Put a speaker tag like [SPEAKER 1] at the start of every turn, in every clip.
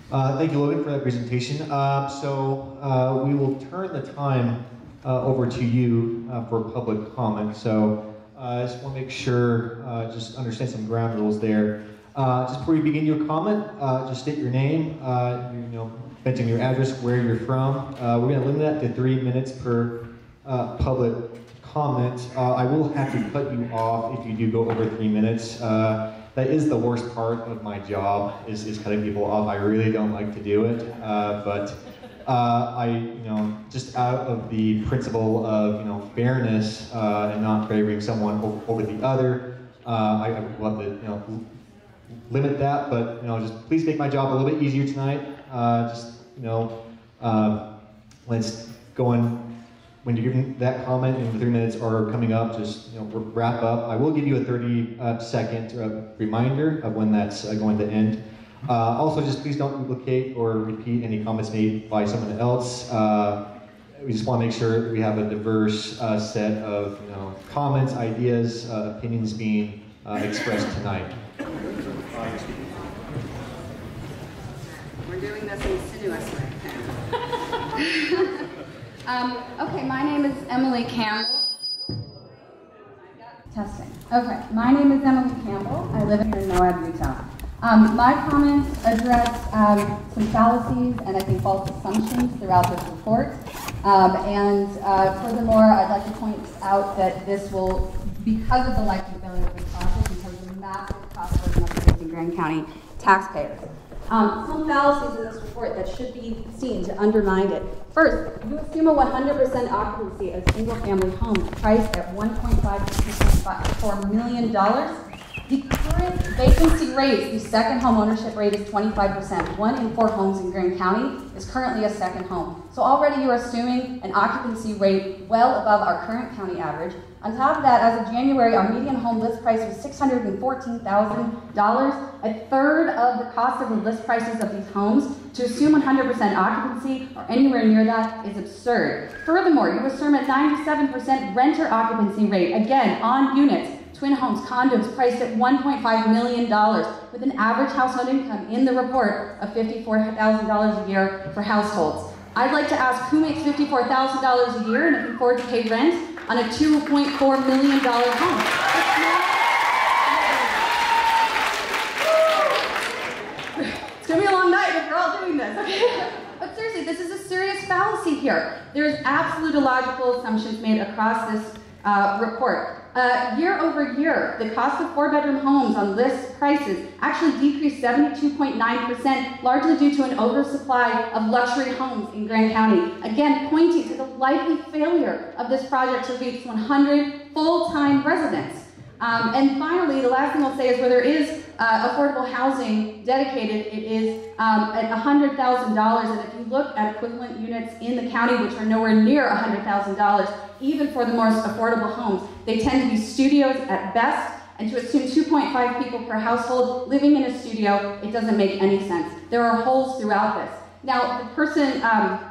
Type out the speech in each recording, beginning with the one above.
[SPEAKER 1] Thank you, Logan, for that presentation. We will turn the time over to you for public comment. So I just want to make sure, just understand some ground rules there. Just before you begin your comment, just state your name, mention your address, where you're from. We're going to limit that to 3 minutes per public comment. I will have to cut you off if you do go over 3 minutes. That is the worst part of my job, is cutting people off. I really don't like to do it, but just out of the principle of fairness and not favoring someone over the other, I would love to limit that. But just please make my job a little bit easier tonight. Let's go on. When you're giving that comment and the 3 minutes are coming up, just wrap up. I will give you a 30-second reminder of when that's going to end. Also, just please don't duplicate or repeat any comments made by someone else. We just want to make sure that we have a diverse set of comments, ideas, opinions being expressed tonight.
[SPEAKER 2] We're doing this insinuously.
[SPEAKER 3] Okay, my name is Emily Campbell. Testing. Okay, my name is Emily Campbell. I live here in Moab, Utah. My comments address some fallacies and I think false assumptions throughout this report. Furthermore, I'd like to point out that this will, because of the likely failure of this project, because of the massive cost burden of facing Grand County taxpayers. Some fallacies in this report that should be seen to undermine it. First, you assume a 100% occupancy of single-family homes priced at $1.5 to $2.4 million. The current vacancy rate, the second home ownership rate, is 25%. 1 in 4 homes in Grand County is currently a second home. So already you're assuming an occupancy rate well above our current county average. On top of that, as of January, our median home list price was $614,000, a third of the cost of the list prices of these homes. To assume 100% occupancy or anywhere near that is absurd. Furthermore, you assume a 97% renter occupancy rate, again, on units, twin homes, condos priced at $1.5 million with an average household income in the report of $54,000 a year for households. I'd like to ask who makes $54,000 a year and can afford to pay rent on a $2.4 million home. It's going to be a long night if we're all doing this. Okay? But seriously, this is a serious fallacy here. There's absolute illogical assumptions made across this report. Year over year, the cost of 4-bedroom homes on list prices actually decreased 72.9%, largely due to an oversupply of luxury homes in Grand County. Again, pointing to the likely failure of this project to reach 100 full-time residents. And finally, the last thing I'll say is where there is affordable housing dedicated, it is at $100,000. And if you look at equivalent units in the county, which are nowhere near $100,000, even for the most affordable homes, they tend to be studios at best. And to assume 2.5 people per household living in a studio, it doesn't make any sense. There are holes throughout this. Now,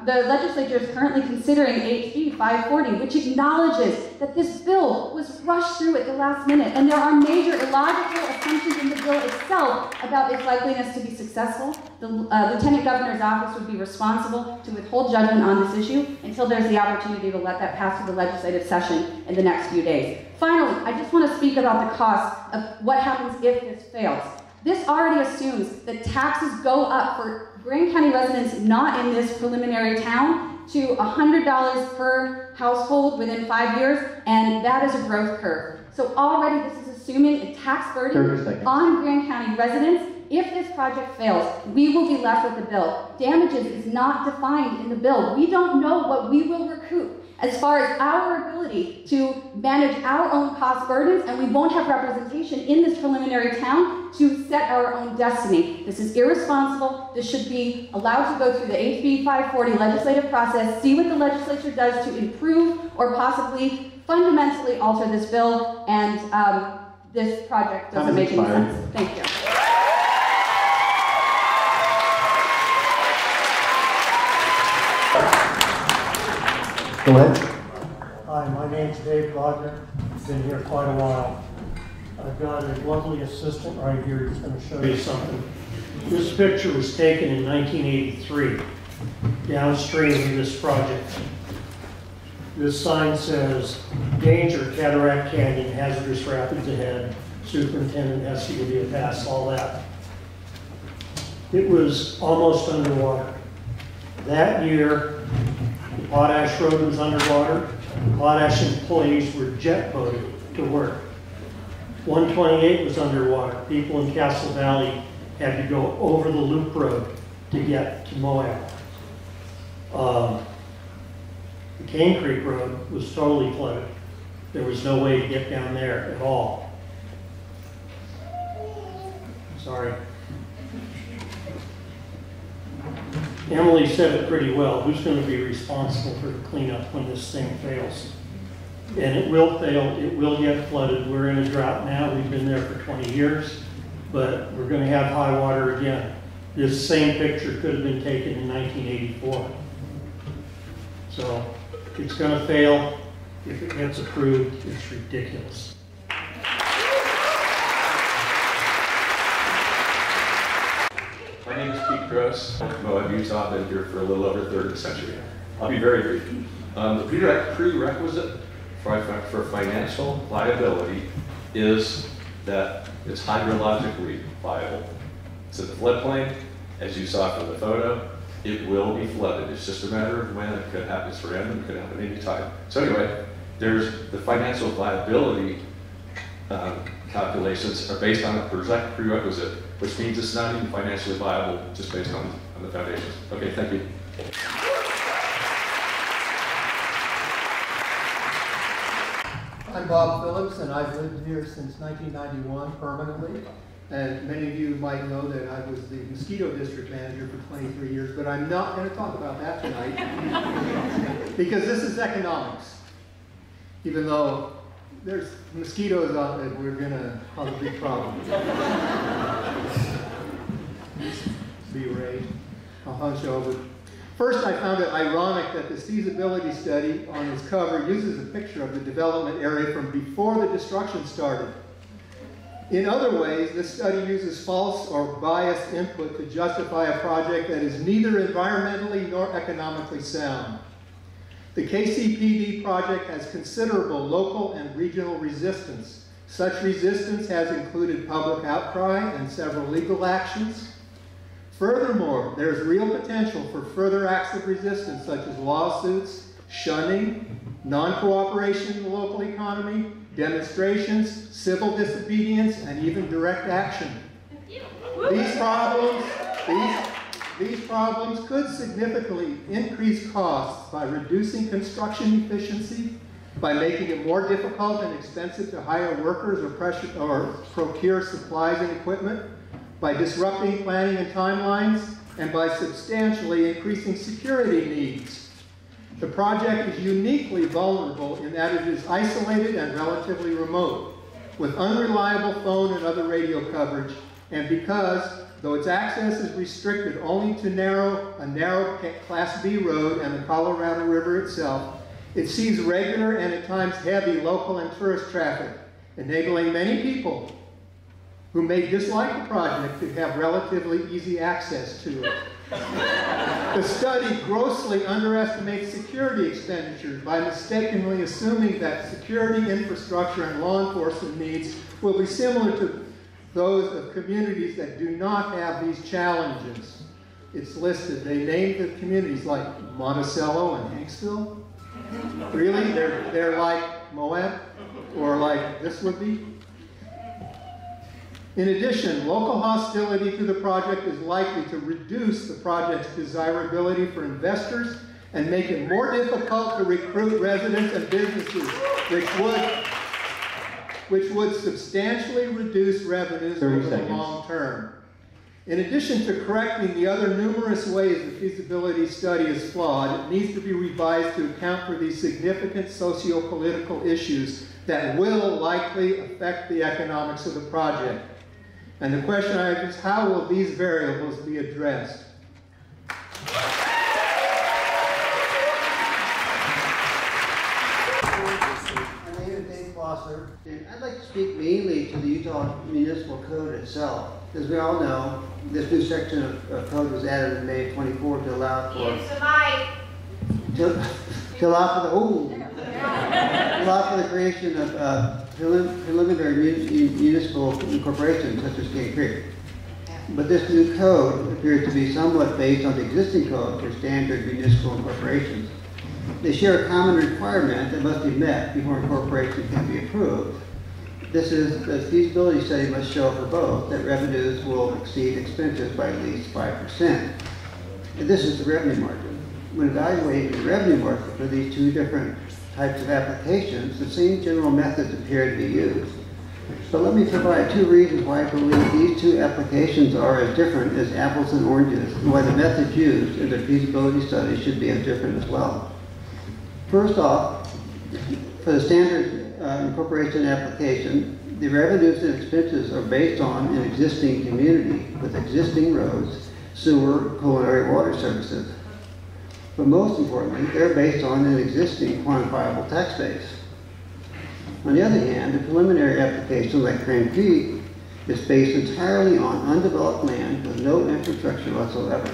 [SPEAKER 3] the legislature is currently considering HB 540, which acknowledges that this bill was rushed through at the last minute, and there are major illogical assumptions in the bill itself about its likeliness to be successful. The Lieutenant Governor's office would be responsible to withhold judgment on this issue until there's the opportunity to let that pass through the legislative session in the next few days. Finally, I just want to speak about the cost of what happens if this fails. This already assumes that taxes go up for Grand County residents not in this preliminary town to $100 per household within 5 years, and that is a growth curve. So already this is assuming a tax burden on Grand County residents. If this project fails, we will be left with a bill. Damages is not defined in the bill. We don't know what we will recoup as far as our ability to manage our own cost burdens, and we won't have representation in this preliminary town to set our own destiny. This is irresponsible. This should be allowed to go through the HB 540 legislative process, see what the legislature does to improve or possibly fundamentally alter this bill, and this project doesn't make any sense. Thank you.
[SPEAKER 1] Go ahead.
[SPEAKER 4] Hi, my name's Dave Gardner. I've been here quite a while.
[SPEAKER 2] I've got a lovely assistant right here who's going to show you something. This picture was taken in 1983, downstream of this project. This sign says, danger, Cataract Canyon, hazardous rapids ahead, superintendent has to give you a pass, all that. It was almost underwater. That year, the Potash Road was underwater. Potash employees were jet boated to work. 128 was underwater. People in Castle Valley had to go over the loop road to get to Moab. The Kane Creek Road was totally flooded. There was no way to get down there at all. Sorry. Emily said it pretty well. Who's going to be responsible for the cleanup when this thing fails? And it will fail. It will get flooded. We're in a drought now. We've been there for 20 years, but we're going to have high water again. This same picture could have been taken in 1984. So it's going to fail. If it gets approved, it's ridiculous.
[SPEAKER 4] My name is Pete Gross. Moab, Utah. I've been here for a little over a third of a century. I'll be very brief. The prerequisite for financial viability is that it's hydrologically viable. It's in the floodplain, as you saw from the photo. It will be flooded. It's just a matter of when. It could happen. It's random. It could happen any time. So anyway, there's the financial viability calculations are based on a prerequisite, which means it's not even financially viable just based on the foundations. Okay, thank you.
[SPEAKER 5] I'm Bob Phillips, and I've lived here since 1991 permanently. And many of you might know that I was the mosquito district manager for 23 years, but I'm not going to talk about that tonight because this is economics. Even though there's mosquitoes out there, we're going to cause a big problem. Be raised. I'll hunch over. First, I found it ironic that the feasibility study on its cover uses a picture of the development area from before the destruction started. In other ways, this study uses false or biased input to justify a project that is neither environmentally nor economically sound. The KCPD project has considerable local and regional resistance. Such resistance has included public outcry and several legal actions. Furthermore, there is real potential for further acts of resistance such as lawsuits, shunning, non-cooperation in the local economy, demonstrations, civil disobedience, and even direct action. These problems could significantly increase costs by reducing construction efficiency, by making it more difficult and expensive to hire workers or procure supplies and equipment, by disrupting planning and timelines, and by substantially increasing security needs. The project is uniquely vulnerable in that it is isolated and relatively remote, with unreliable phone and other radio coverage, and because, though its access is restricted only to a narrow Class B road and the Colorado River itself, it sees regular and at times heavy local and tourist traffic, enabling many people who may dislike the project to have relatively easy access to it. The study grossly underestimates security expenditures by mistakenly assuming that security infrastructure and law enforcement needs will be similar to those of communities that do not have these challenges. It's listed. They named the communities like Monticello and Hanksville. Really? They're like Moab? Or like this would be? In addition, local hostility to the project is likely to reduce the project's desirability for investors and make it more difficult to recruit residents and businesses, which would substantially reduce revenues over the long term. In addition to correcting the other numerous ways the feasibility study is flawed, it needs to be revised to account for these significant socio-political issues that will likely affect the economics of the project. And the question I have is, how will these variables be addressed?
[SPEAKER 6] Prosser. And I'd like to speak mainly to the Utah Municipal Code itself. As we all know, this new section of code was added in May 24 to allow for the creation of preliminary municipal incorporations such as Kane Creek. But this new code appears to be somewhat based on the existing code for standard municipal incorporations. They share a common requirement that must be met before incorporation can be approved. This is the feasibility study must show for both that revenues will exceed expenses by at least 5%. And this is the revenue margin. When evaluating the revenue margin for these two different types of applications, the same general methods appear to be used. So let me provide two reasons why I believe these two applications are as different as apples and oranges, and why the methods used in the feasibility study should be as different as well. First off, for the standard incorporation application, the revenues and expenses are based on an existing community with existing roads, sewer, culinary water services. But most importantly, they're based on an existing quantifiable tax base. On the other hand, the preliminary application like Kane Creek is based entirely on undeveloped land with no infrastructure whatsoever.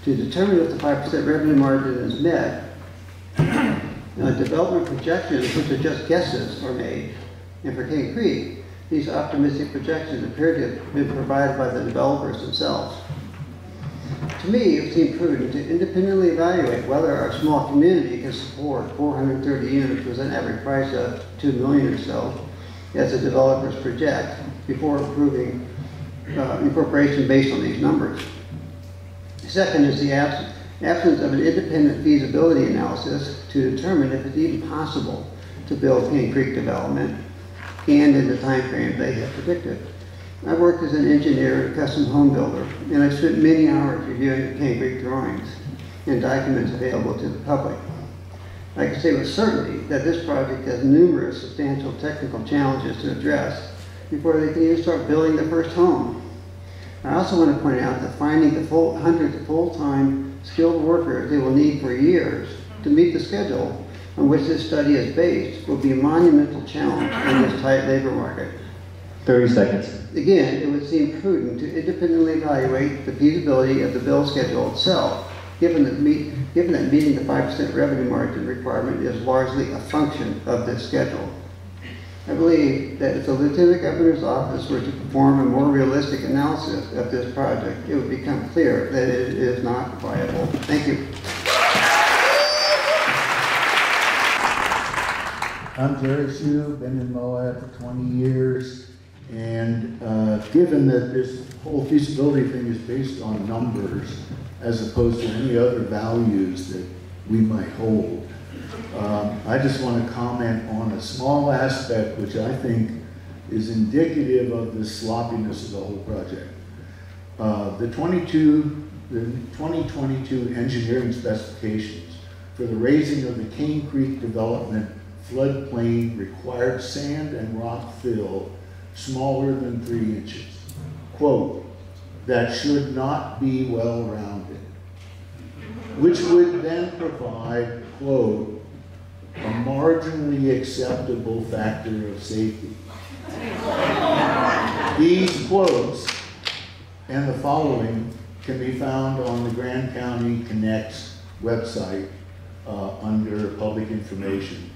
[SPEAKER 6] To determine if the 5% revenue margin is met, development projections, which are just guesses, are made. And for Kane Creek, these optimistic projections appear to have been provided by the developers themselves. To me, it seemed prudent to independently evaluate whether our small community can support 430 units with an average price of $2 million or so, as the developers project, before approving incorporation based on these numbers. Second is the absence of an independent feasibility analysis to determine if it's even possible to build Kane Creek development and in the time frame they have predicted. I've worked as an engineer and a custom home builder, and I've spent many hours reviewing the Kane Creek drawings and documents available to the public. I can say with certainty that this project has numerous substantial technical challenges to address before they can even start building the first home. I also want to point out that finding the hundreds of full-time skilled workers they will need for years to meet the schedule on which this study is based will be a monumental challenge in this tight labor market.
[SPEAKER 1] 30 seconds.
[SPEAKER 6] Again, it would seem prudent to independently evaluate the feasibility of the bill schedule itself, given that meeting the 5% revenue margin requirement is largely a function of this schedule. I believe that if the Lieutenant Governor's office were to perform a more realistic analysis of this project, it would become clear that it is not viable. Thank you.
[SPEAKER 7] I'm Jerry Hsu, been in Moab for 20 years. And given that this whole feasibility thing is based on numbers as opposed to any other values that we might hold, I just want to comment on a small aspect which I think is indicative of the sloppiness of the whole project. The 2022 engineering specifications for the raising of the Kane Creek development floodplain required sand and rock fill smaller than 3 inches. Quote, that should not be well-rounded, which would then provide, quote, a marginally acceptable factor of safety. These quotes and the following can be found on the Grand County Connect's website under public information.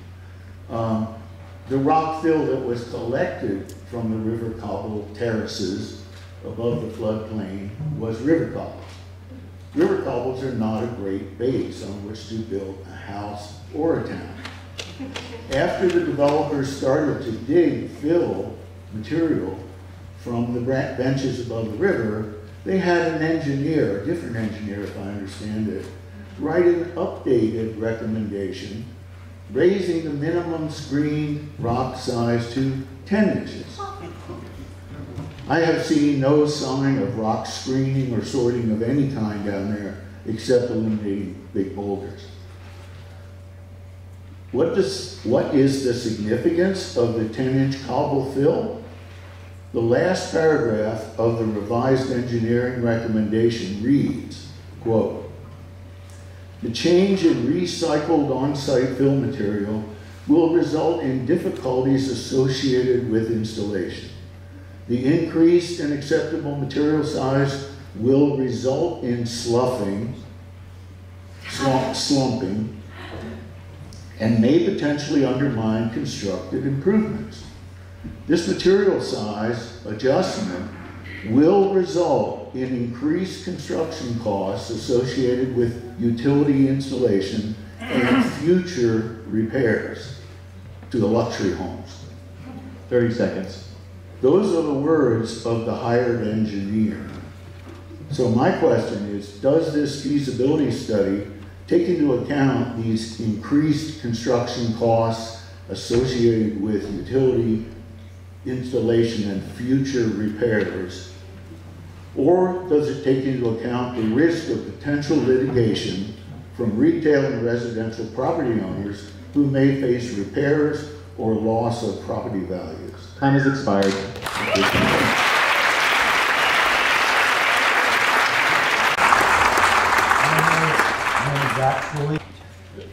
[SPEAKER 7] The rock fill that was collected from the river cobble terraces above the floodplain was river cobbles. River cobbles are not a great base on which to build a house or a town. After the developers started to dig fill material from the benches above the river, they had an engineer, a different engineer if I understand it, write an updated recommendation raising the minimum screened rock size to 10 inches. I have seen no sign of rock screening or sorting of any kind down there except eliminating big boulders. What is the significance of the 10-inch cobble fill? The last paragraph of the revised engineering recommendation reads, quote, the change in recycled on-site fill material will result in difficulties associated with installation. The increased and acceptable material size will result in slumping, and may potentially undermine constructed improvements. This material size adjustment will result in increased construction costs associated with utility installation and future repairs to the luxury homes.
[SPEAKER 1] 30 seconds.
[SPEAKER 7] Those are the words of the hired engineer. So my question is, does this feasibility study take into account these increased construction costs associated with utility installation and future repairs? Or does it take into account the risk of potential litigation from retail and residential property owners who may face repairs or loss of property values?
[SPEAKER 1] Time has expired.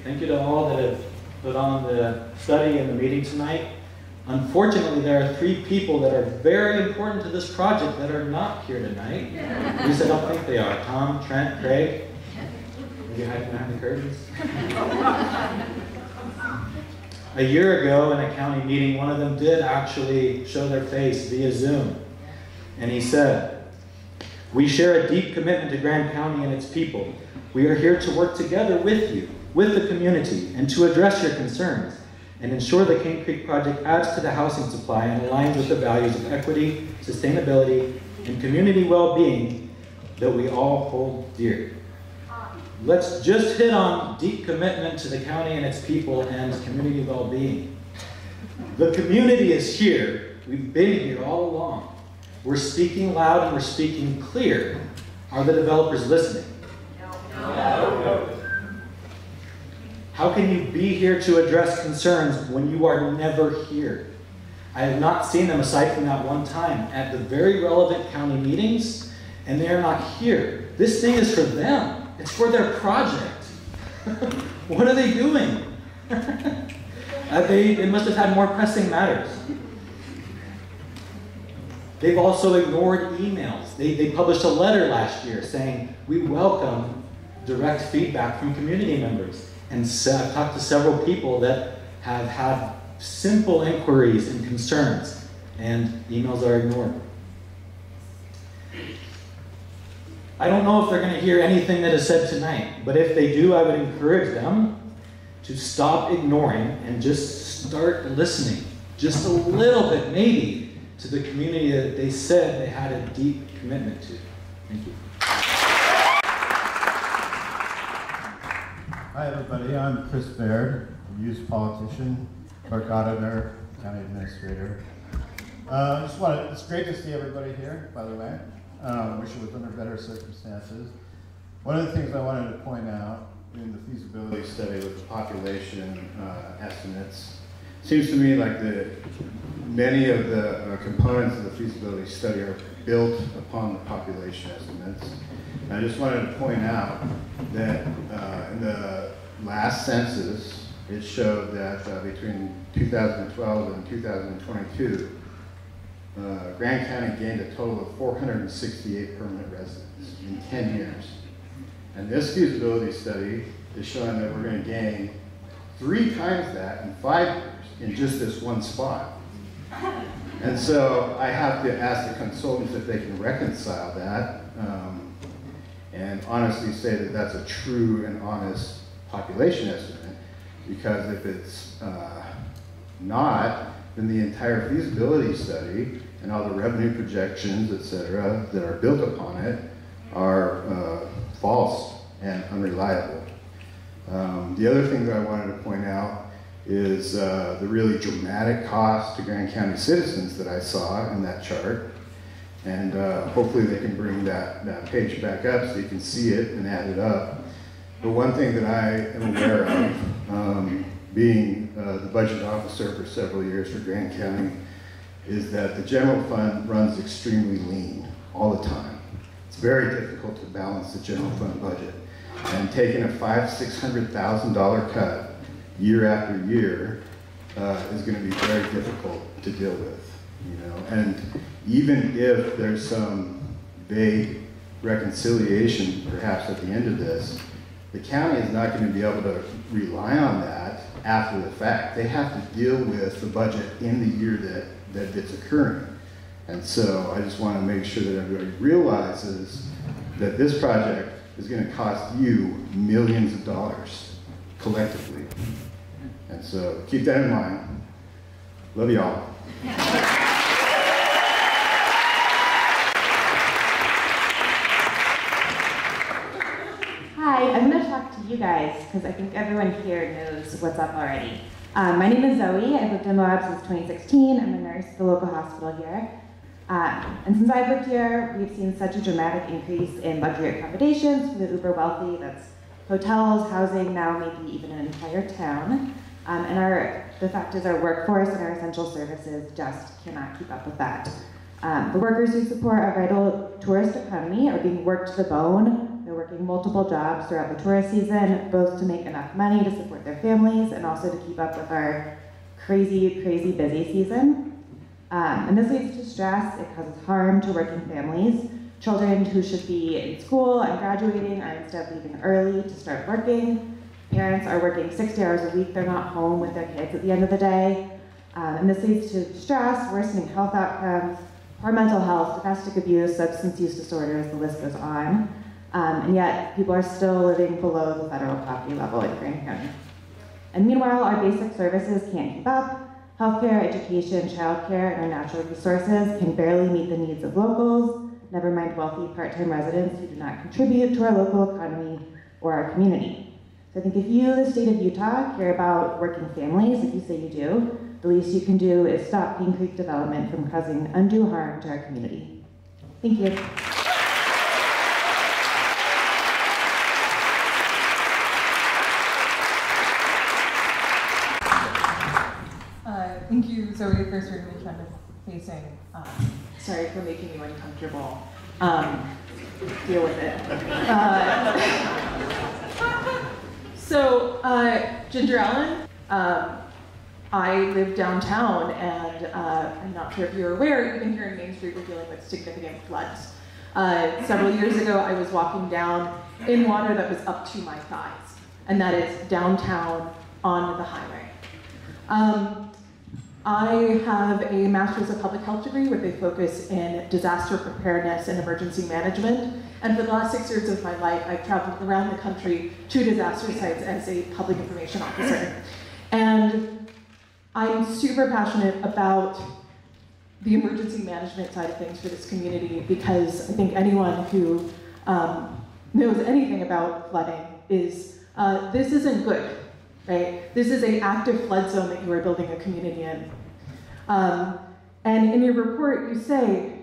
[SPEAKER 8] Thank you to all that have put on the study and the meeting tonight. Unfortunately, there are 3 people that are very important to this project that are not here tonight. At least I don't think they are. Tom, Trent, Craig. Maybe hiding behind the curtains. A year ago in a county meeting, one of them did actually show their face via Zoom. And he said, "We share a deep commitment to Grand County and its people. We are here to work together with you, with the community, and to address your concerns and ensure the Kane Creek project adds to the housing supply and aligns with the values of equity, sustainability, and community well-being that we all hold dear." Let's just hit on deep commitment to the county and its people and community well-being. The community is here. We've been here all along. We're speaking loud and we're speaking clear. Are the developers listening? No. How can you be here to address concerns when you are never here? I have not seen them aside from that one time at the very relevant county meetings, and they are not here. This thing is for them. It's for their project. What are they doing? They must have had more pressing matters. They've also ignored emails. They published a letter last year saying, "We welcome direct feedback from community members." And I've talked to several people that have had simple inquiries and concerns, and emails are ignored. I don't know if they're going to hear anything that is said tonight, but if they do, I would encourage them to stop ignoring and just start listening, just a little bit maybe, to the community that they said they had a deep commitment to. Thank you.
[SPEAKER 9] Hi everybody, I'm Chris Baird, a youth politician, clerk auditor, county administrator. It's great to see everybody here, by the way. Wish it was under better circumstances. One of the things I wanted to point out in the feasibility study with the population estimates, seems to me like many of the components of the feasibility study are built upon the population estimates. And I just wanted to point out that in the last census, it showed that between 2012 and 2022, Grand County gained a total of 468 permanent residents in 10 years. And this feasibility study is showing that we're going to gain 3 times that in 5 years in just this one spot. And so I have to ask the consultants if they can reconcile that and honestly say that that's a true and honest population estimate, because if it's not, then the entire feasibility study and all the revenue projections, et cetera, that are built upon it are false and unreliable. The other thing that I wanted to point out is the really dramatic cost to Grand County citizens that I saw in that chart. And hopefully they can bring that page back up so you can see it and add it up. But one thing that I am aware of, being the budget officer for several years for Grand County, is that the general fund runs extremely lean all the time. It's very difficult to balance the general fund budget. And taking a $500,000 to $600,000 cut year after year
[SPEAKER 7] is going to be very difficult to deal with, you know. And even if there's some vague reconciliation, perhaps at the end of this, the county is not going to be able to rely on that after the fact. They have to deal with the budget in the year that it's occurring. And so I just want to make sure that everybody realizes that this project is going to cost you millions of dollars collectively. And so keep that in mind. Love y'all.
[SPEAKER 10] Hi, I'm going to talk to you guys because I think everyone here knows what's up already. My name is Zoe. I've lived in Moab since 2016. I'm a nurse at the local hospital here. And since I've lived here, we've seen such a dramatic increase in luxury accommodations for the uber wealthy. That's hotels, housing, now maybe even an entire town. And the fact is our workforce and our essential services just cannot keep up with that. The workers who support our vital tourist economy are being worked to the bone. They're working multiple jobs throughout the tourist season, both to make enough money to support their families and also to keep up with our crazy, crazy busy season. And this leads to stress. It causes harm to working families. Children who should be in school and graduating are instead leaving early to start working. Parents are working 60 hours a week. They're not home with their kids at the end of the day. And this leads to stress, worsening health outcomes, poor mental health, domestic abuse, substance use disorders, the list goes on. And yet, people are still living below the federal poverty level in Kane County. And meanwhile, our basic services can't keep up. Healthcare, education, childcare, and our natural resources can barely meet the needs of locals, never mind wealthy part-time residents who do not contribute to our local economy or our community. So I think if you, the state of Utah, care about working families, if you say you do, the least you can do is stop Kane Creek development from causing undue harm to our community. Thank you.
[SPEAKER 11] Thank you, Zoe, for certainly kind of facing. Sorry for making you uncomfortable. Deal with it. Ginger Allen. I live downtown, and I'm not sure if you're aware, even here in Main Street, we're dealing with significant floods. Several years ago, I was walking down in water that was up to my thighs, and that is downtown on the highway. I have a Master's of Public Health degree with a focus in disaster preparedness and emergency management. And for the last 6 years of my life, I've traveled around the country to disaster sites as a public information officer. And I'm super passionate about the emergency management side of things for this community because I think anyone who knows anything about flooding is, this isn't good. Right? This is an active flood zone that you are building a community in. And in your report, you say,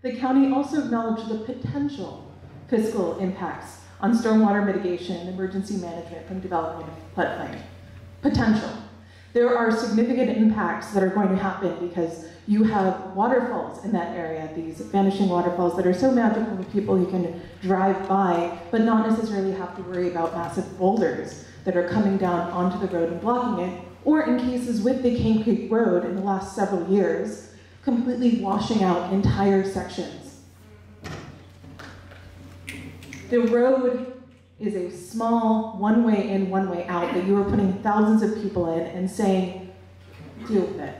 [SPEAKER 11] the county also acknowledged the potential fiscal impacts on stormwater mitigation and emergency management from development of floodplain. Potential. There are significant impacts that are going to happen because you have waterfalls in that area, these vanishing waterfalls that are so magical to people who can drive by, but not necessarily have to worry about massive boulders that are coming down onto the road and blocking it, or in cases with the Kane Creek Road in the last several years, completely washing out entire sections. The road is a small one-way in, one-way out that you are putting thousands of people in and saying, deal with it.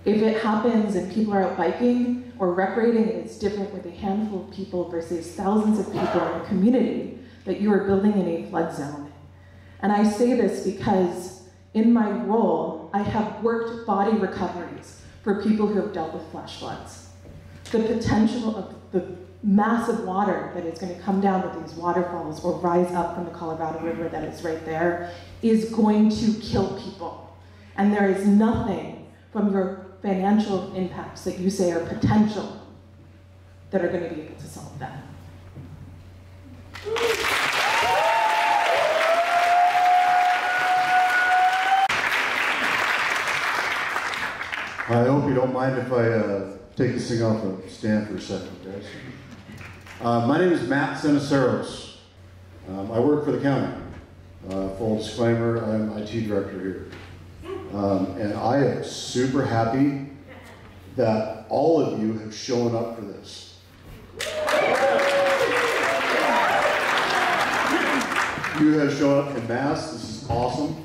[SPEAKER 11] If it happens and people are out biking or recreating, it's different with a handful of people versus thousands of people in a community that you are building in a flood zone. And I say this because in my role, I have worked body recoveries for people who have dealt with flash floods. The potential of the massive water that is going to come down with these waterfalls or rise up from the Colorado River that is right there is going to kill people. And there is nothing from your financial impacts that you say are potential that are going to be able to solve that.
[SPEAKER 12] I hope you don't mind if I take this thing off the stand for a second, guys. My name is Matt Seniceros. I work for the county. Full disclaimer, I'm IT director here. And I am super happy that all of you have shown up for this. You have shown up en masse. This is awesome.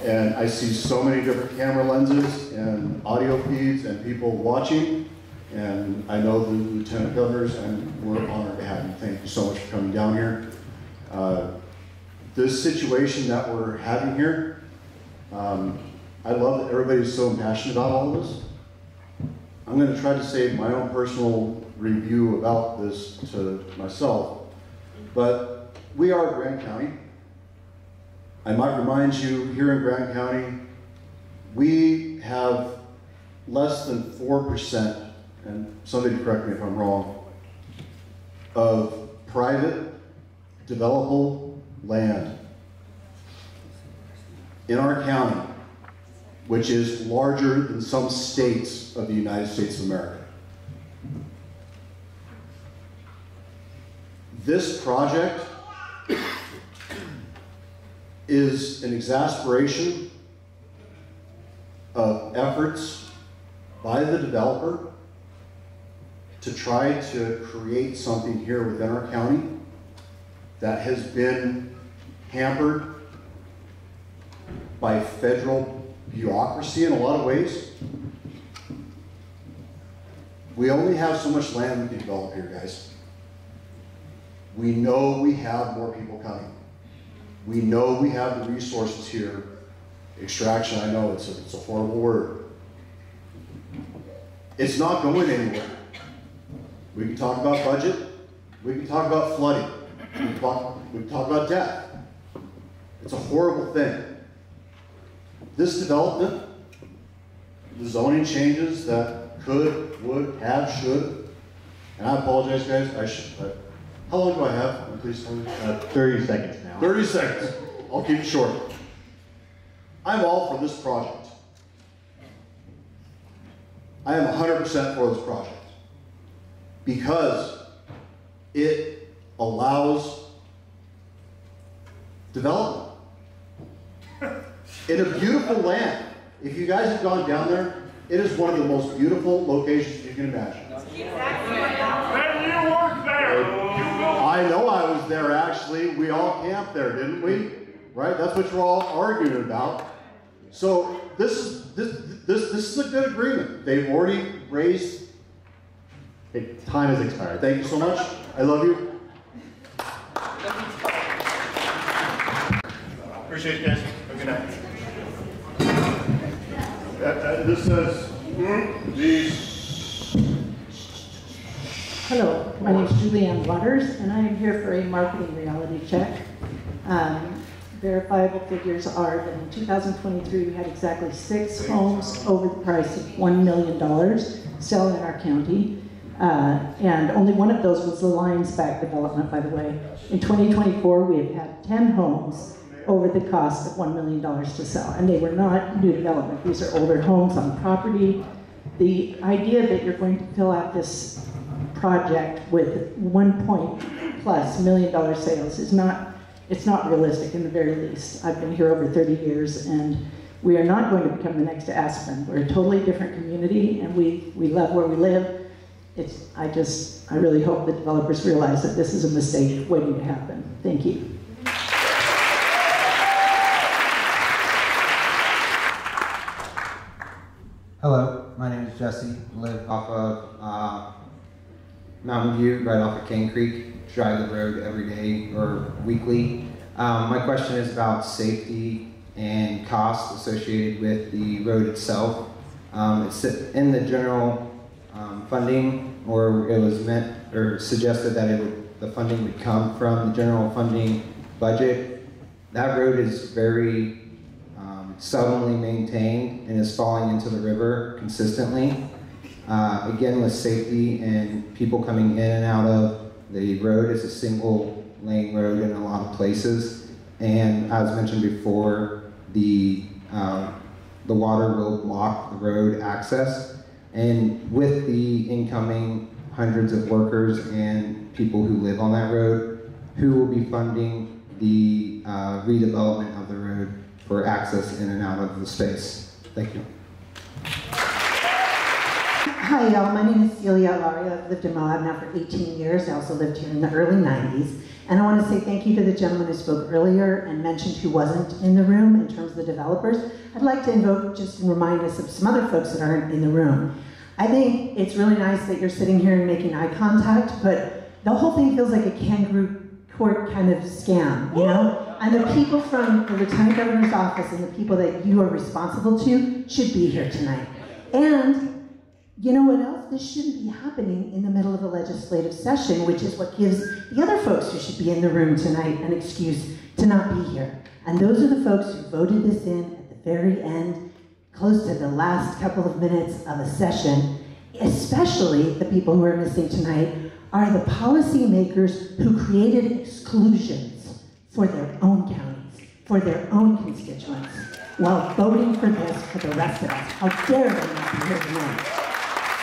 [SPEAKER 12] And I see so many different camera lenses and audio feeds and people watching. And I know the lieutenant governors, and we're honored to have you. Thank you so much for coming down here. This situation that we're having here, I love that everybody's so passionate about all of this. I'm going to try to save my own personal review about this to myself, but we are Grand County. I might remind you, here in Grand County, we have less than 4%, and somebody correct me if I'm wrong, of private developable land in our county, which is larger than some states of the United States of America. This project is an exasperation of efforts by the developer to try to create something here within our county that has been hampered by federal bureaucracy in a lot of ways. We only have so much land we can develop here, guys. We know we have more people coming. We know we have the resources here. Extraction, I know it's a horrible word. It's not going anywhere. We can talk about budget. We can talk about flooding. We can talk about death. It's a horrible thing. This development, the zoning changes that could, would, have, should, and I apologize, guys. How long do I have? Please tell me.
[SPEAKER 9] 30 seconds now.
[SPEAKER 12] 30 seconds. I'll keep it short. I'm all for this project. I am 100% for this project because it allows development in a beautiful land. If you guys have gone down there, it is one of the most beautiful locations you can imagine. I know I was there actually. We all camped there, didn't we? Right? That's what you're all arguing about. So this is a good agreement. They've already raised.
[SPEAKER 9] Hey, time has expired.
[SPEAKER 12] Thank you so much. I love you.
[SPEAKER 13] Appreciate it, guys. Have a good night. This says these.
[SPEAKER 14] Hello, my name is Julianne Waters, and I am here for a marketing reality check. Verifiable figures are that in 2023 we had exactly 6 homes over the price of $1 million selling in our county. And only one of those was the Lions Back development, by the way. In 2024, we have had 10 homes over the cost of $1 million to sell. And they were not new development. These are older homes on property. The idea that you're going to fill out this project with $1+ million sales is it's not realistic in the very least. I've been here over 30 years, and we are not going to become the next Aspen. We're a totally different community, and we love where we live. I really hope the developers realize that this is a mistake waiting to happen. Thank you.
[SPEAKER 15] Hello, my name is Jesse. I live off of Mountain View, right off of Kane Creek. Drive the road every day or weekly. My question is about safety and costs associated with the road itself. It's in the general funding, or it was meant or suggested that the funding would come from the general funding budget. That road is very seldomly maintained and is falling into the river consistently. Again, with safety and people coming in and out of the road, is a single lane road in a lot of places. And as mentioned before, the water will block the road access. And with the incoming hundreds of workers and people who live on that road, who will be funding the redevelopment of the road for access in and out of the space. Thank you.
[SPEAKER 14] Hi, y'all. My name is Celia Alaria. I've lived in Moab now for 18 years. I also lived here in the early 90s. And I want to say thank you to the gentleman who spoke earlier and mentioned who wasn't in the room in terms of the developers. I'd like to invoke just and remind us of some other folks that aren't in the room. I think it's really nice that you're sitting here and making eye contact, but the whole thing feels like a kangaroo court kind of scam, you know? And the people from the Lieutenant Governor's office and the people that you are responsible to should be here tonight. And you know what else? This shouldn't be happening in the middle of a legislative session, which is what gives the other folks who should be in the room tonight an excuse to not be here. And those are the folks who voted this in at the very end, close to the last couple of minutes of a session. Especially the people who are missing tonight are the policymakers who created exclusions for their own counties, for their own constituents, while voting for this for the rest of us. How dare they not be here tonight?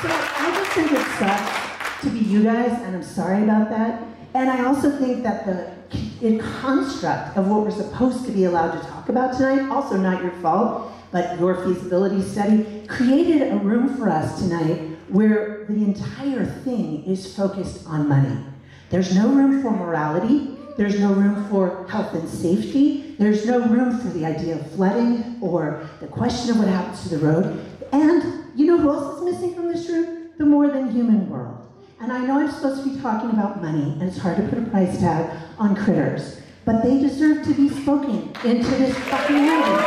[SPEAKER 14] So I just think it sucks to be you guys, and I'm sorry about that. And I also think that the construct of what we're supposed to be allowed to talk about tonight, also not your fault, but your feasibility study, created a room for us tonight where the entire thing is focused on money. There's no room for morality. There's no room for health and safety. There's no room for the idea of flooding or the question of what happens to the road. And you know who else is missing from this room? The more than human world. And I know I'm supposed to be talking about money, and it's hard to put a price tag on critters, but they deserve to be spoken into this fucking room.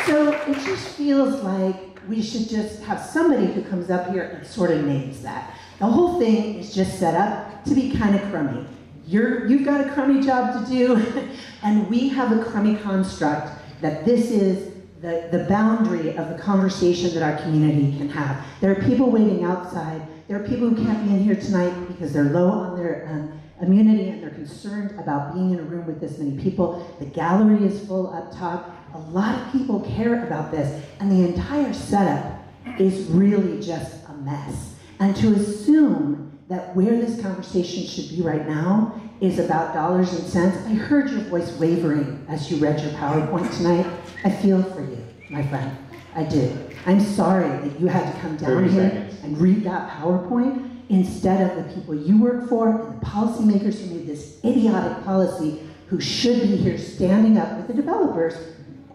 [SPEAKER 14] So it just feels like we should just have somebody who comes up here and sort of names that. The whole thing is just set up to be kind of crummy. You've got a crummy job to do, and we have a crummy construct that this is the boundary of the conversation that our community can have. There are people waiting outside. There are people who can't be in here tonight because they're low on their immunity and they're concerned about being in a room with this many people. The gallery is full up top. A lot of people care about this, and the entire setup is really just a mess. And to assume that where this conversation should be right now is about dollars and cents. I heard your voice wavering as you read your PowerPoint tonight. I feel for you, my friend. I did. I'm sorry that you had to come down here and read that PowerPoint instead of the people you work for and the policymakers who made this idiotic policy, who should be here standing up with the developers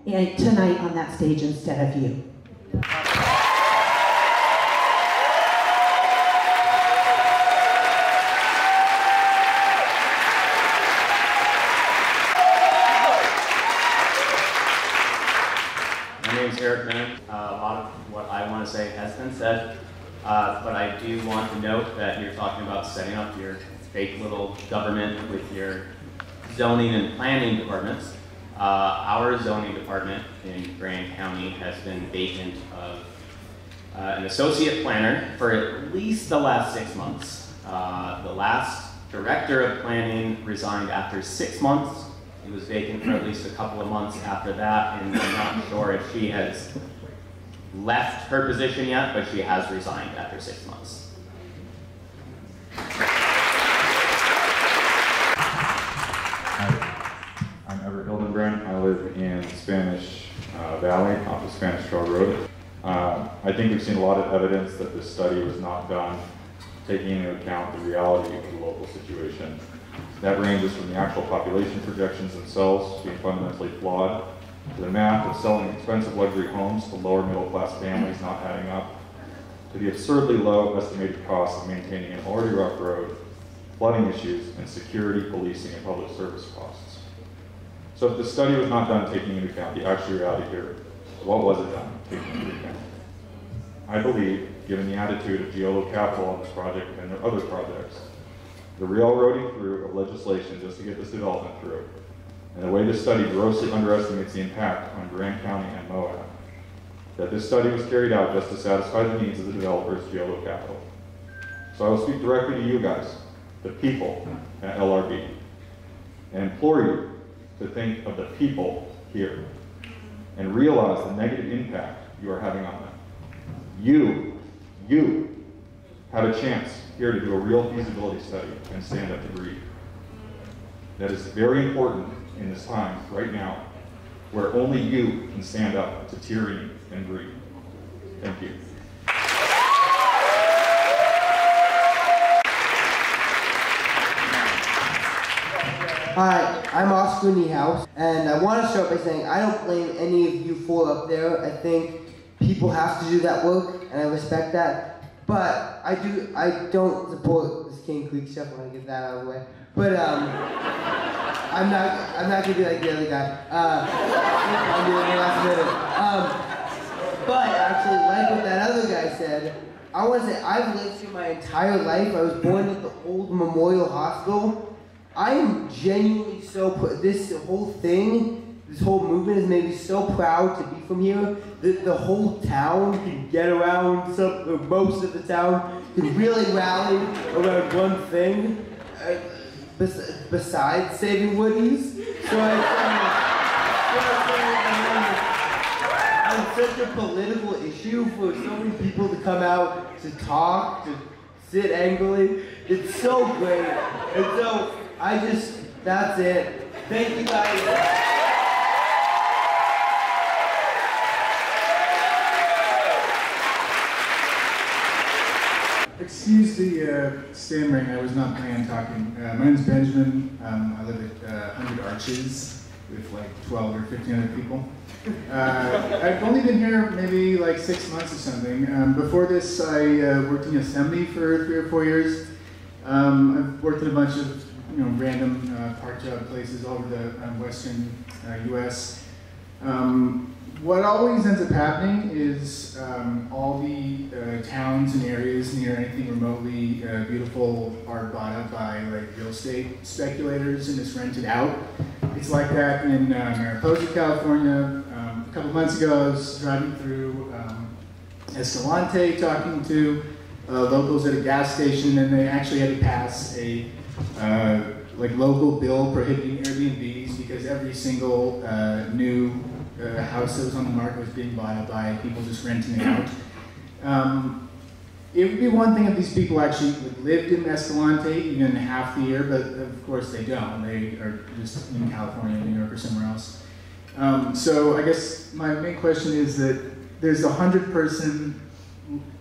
[SPEAKER 14] tonight on that stage instead of you.
[SPEAKER 16] A lot of what I want to say has been said, but I do want to note that you're talking about setting up your fake little government with your zoning and planning departments. Our zoning department in Grand County has been vacant of an associate planner for at least the last 6 months. The last director of planning resigned after 6 months. He was vacant for at least a couple of months after that, and I'm not sure if she has left her position yet, but she has resigned after 6 months.
[SPEAKER 17] I'm Everett Hildenbrand. I live in Spanish Valley off of Spanish Trail Road. I think we've seen a lot of evidence that this study was not done taking into account the reality of the local situation. That ranges from the actual population projections themselves being fundamentally flawed, to the math of selling expensive luxury homes to lower middle class families not adding up, to the absurdly low estimated cost of maintaining an already rough road, flooding issues, and security, policing, and public service costs. So if the study was not done taking into account the actual reality here, what was it done taking into account? I believe, given the attitude of GLO Capital on this project and their other projects, the railroading through of legislation just to get this development through, and the way this study grossly underestimates the impact on Grand County and Moab, that this study was carried out just to satisfy the needs of the developers, GLO Capital. So I will speak directly to you guys, the people at LRB, and implore you to think of the people here and realize the negative impact you are having on them. You had a chance here to do a real feasibility study and stand up to read. That is very important in this time, right now, where only you can stand up to tyranny and greed. Thank you.
[SPEAKER 18] Hi, I'm Oscar Niehaus, and I want to start by saying I don't blame any of you for up there. I think people have to do that work, and I respect that. But I don't support this Kane Creek stuff. I want to get that out of the way. But I'm not gonna be like the other guy. I'll do it in the last minute. But actually, like what that other guy said, I want to say I've lived through my entire life. I was born at the old Memorial Hospital. I am genuinely this whole thing, this whole movement has made me so proud to be from here. The whole town can get around, most of the town can really rally around one thing, besides saving woodies. So on such a political issue for so many people to come out to talk, to sit angrily, it's so great. And so that's it. Thank you guys.
[SPEAKER 19] Excuse the stammering, I was not planning on talking. My name is Benjamin. I live at 100 Arches with like 12 or 1,500 people. I've only been here maybe like 6 months or something. Before this, I worked in Yosemite for 3 or 4 years. I've worked in a bunch of random park job places all over the western U.S. What always ends up happening is all the towns and areas near anything remotely beautiful are bought up by like real estate speculators and just rented out. It's like that in Mariposa, California. A couple months ago, I was driving through Escalante talking to locals at a gas station, and they actually had to pass a local bill prohibiting Airbnbs because every single new house that was on the market was being bought up by people just renting it out. It would be one thing if these people actually lived in Escalante even half the year, but of course they don't. They are just in California, New York, or somewhere else. So I guess my main question is that there's 100-person,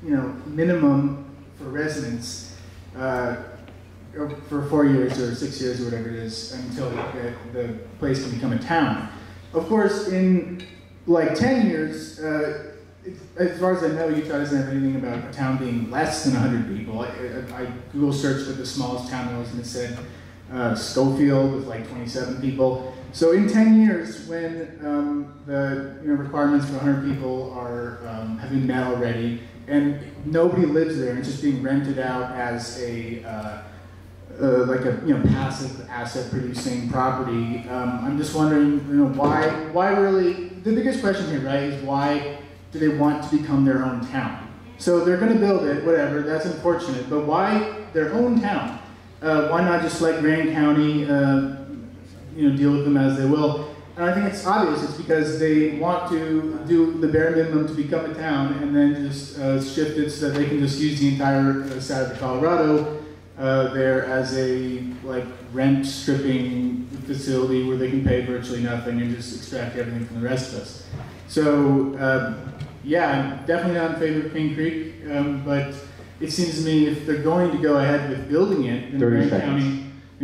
[SPEAKER 19] minimum for residents for 4 years or 6 years or whatever it is until the place can become a town. Of course, in like 10 years, as far as I know, Utah doesn't have anything about a town being less than 100 people. I Google searched what the smallest town was, and it said Schofield with like 27 people. So in 10 years, when the requirements for 100 people are have been met already, and nobody lives there, and it's just being rented out as a passive asset producing property. I'm just wondering, why really, the biggest question here, right, is why do they want to become their own town? So they're going to build it, whatever, that's unfortunate, but why their own town? Why not just let Grand County, deal with them as they will? And I think it's obvious, it's because they want to do the bare minimum to become a town and then just shift it so that they can just use the entire side of the Colorado there as a rent stripping facility where they can pay virtually nothing and just extract everything from the rest of us. So yeah, I'm definitely not in favor of Kane Creek, but it seems to me if they're going to go ahead with building it, then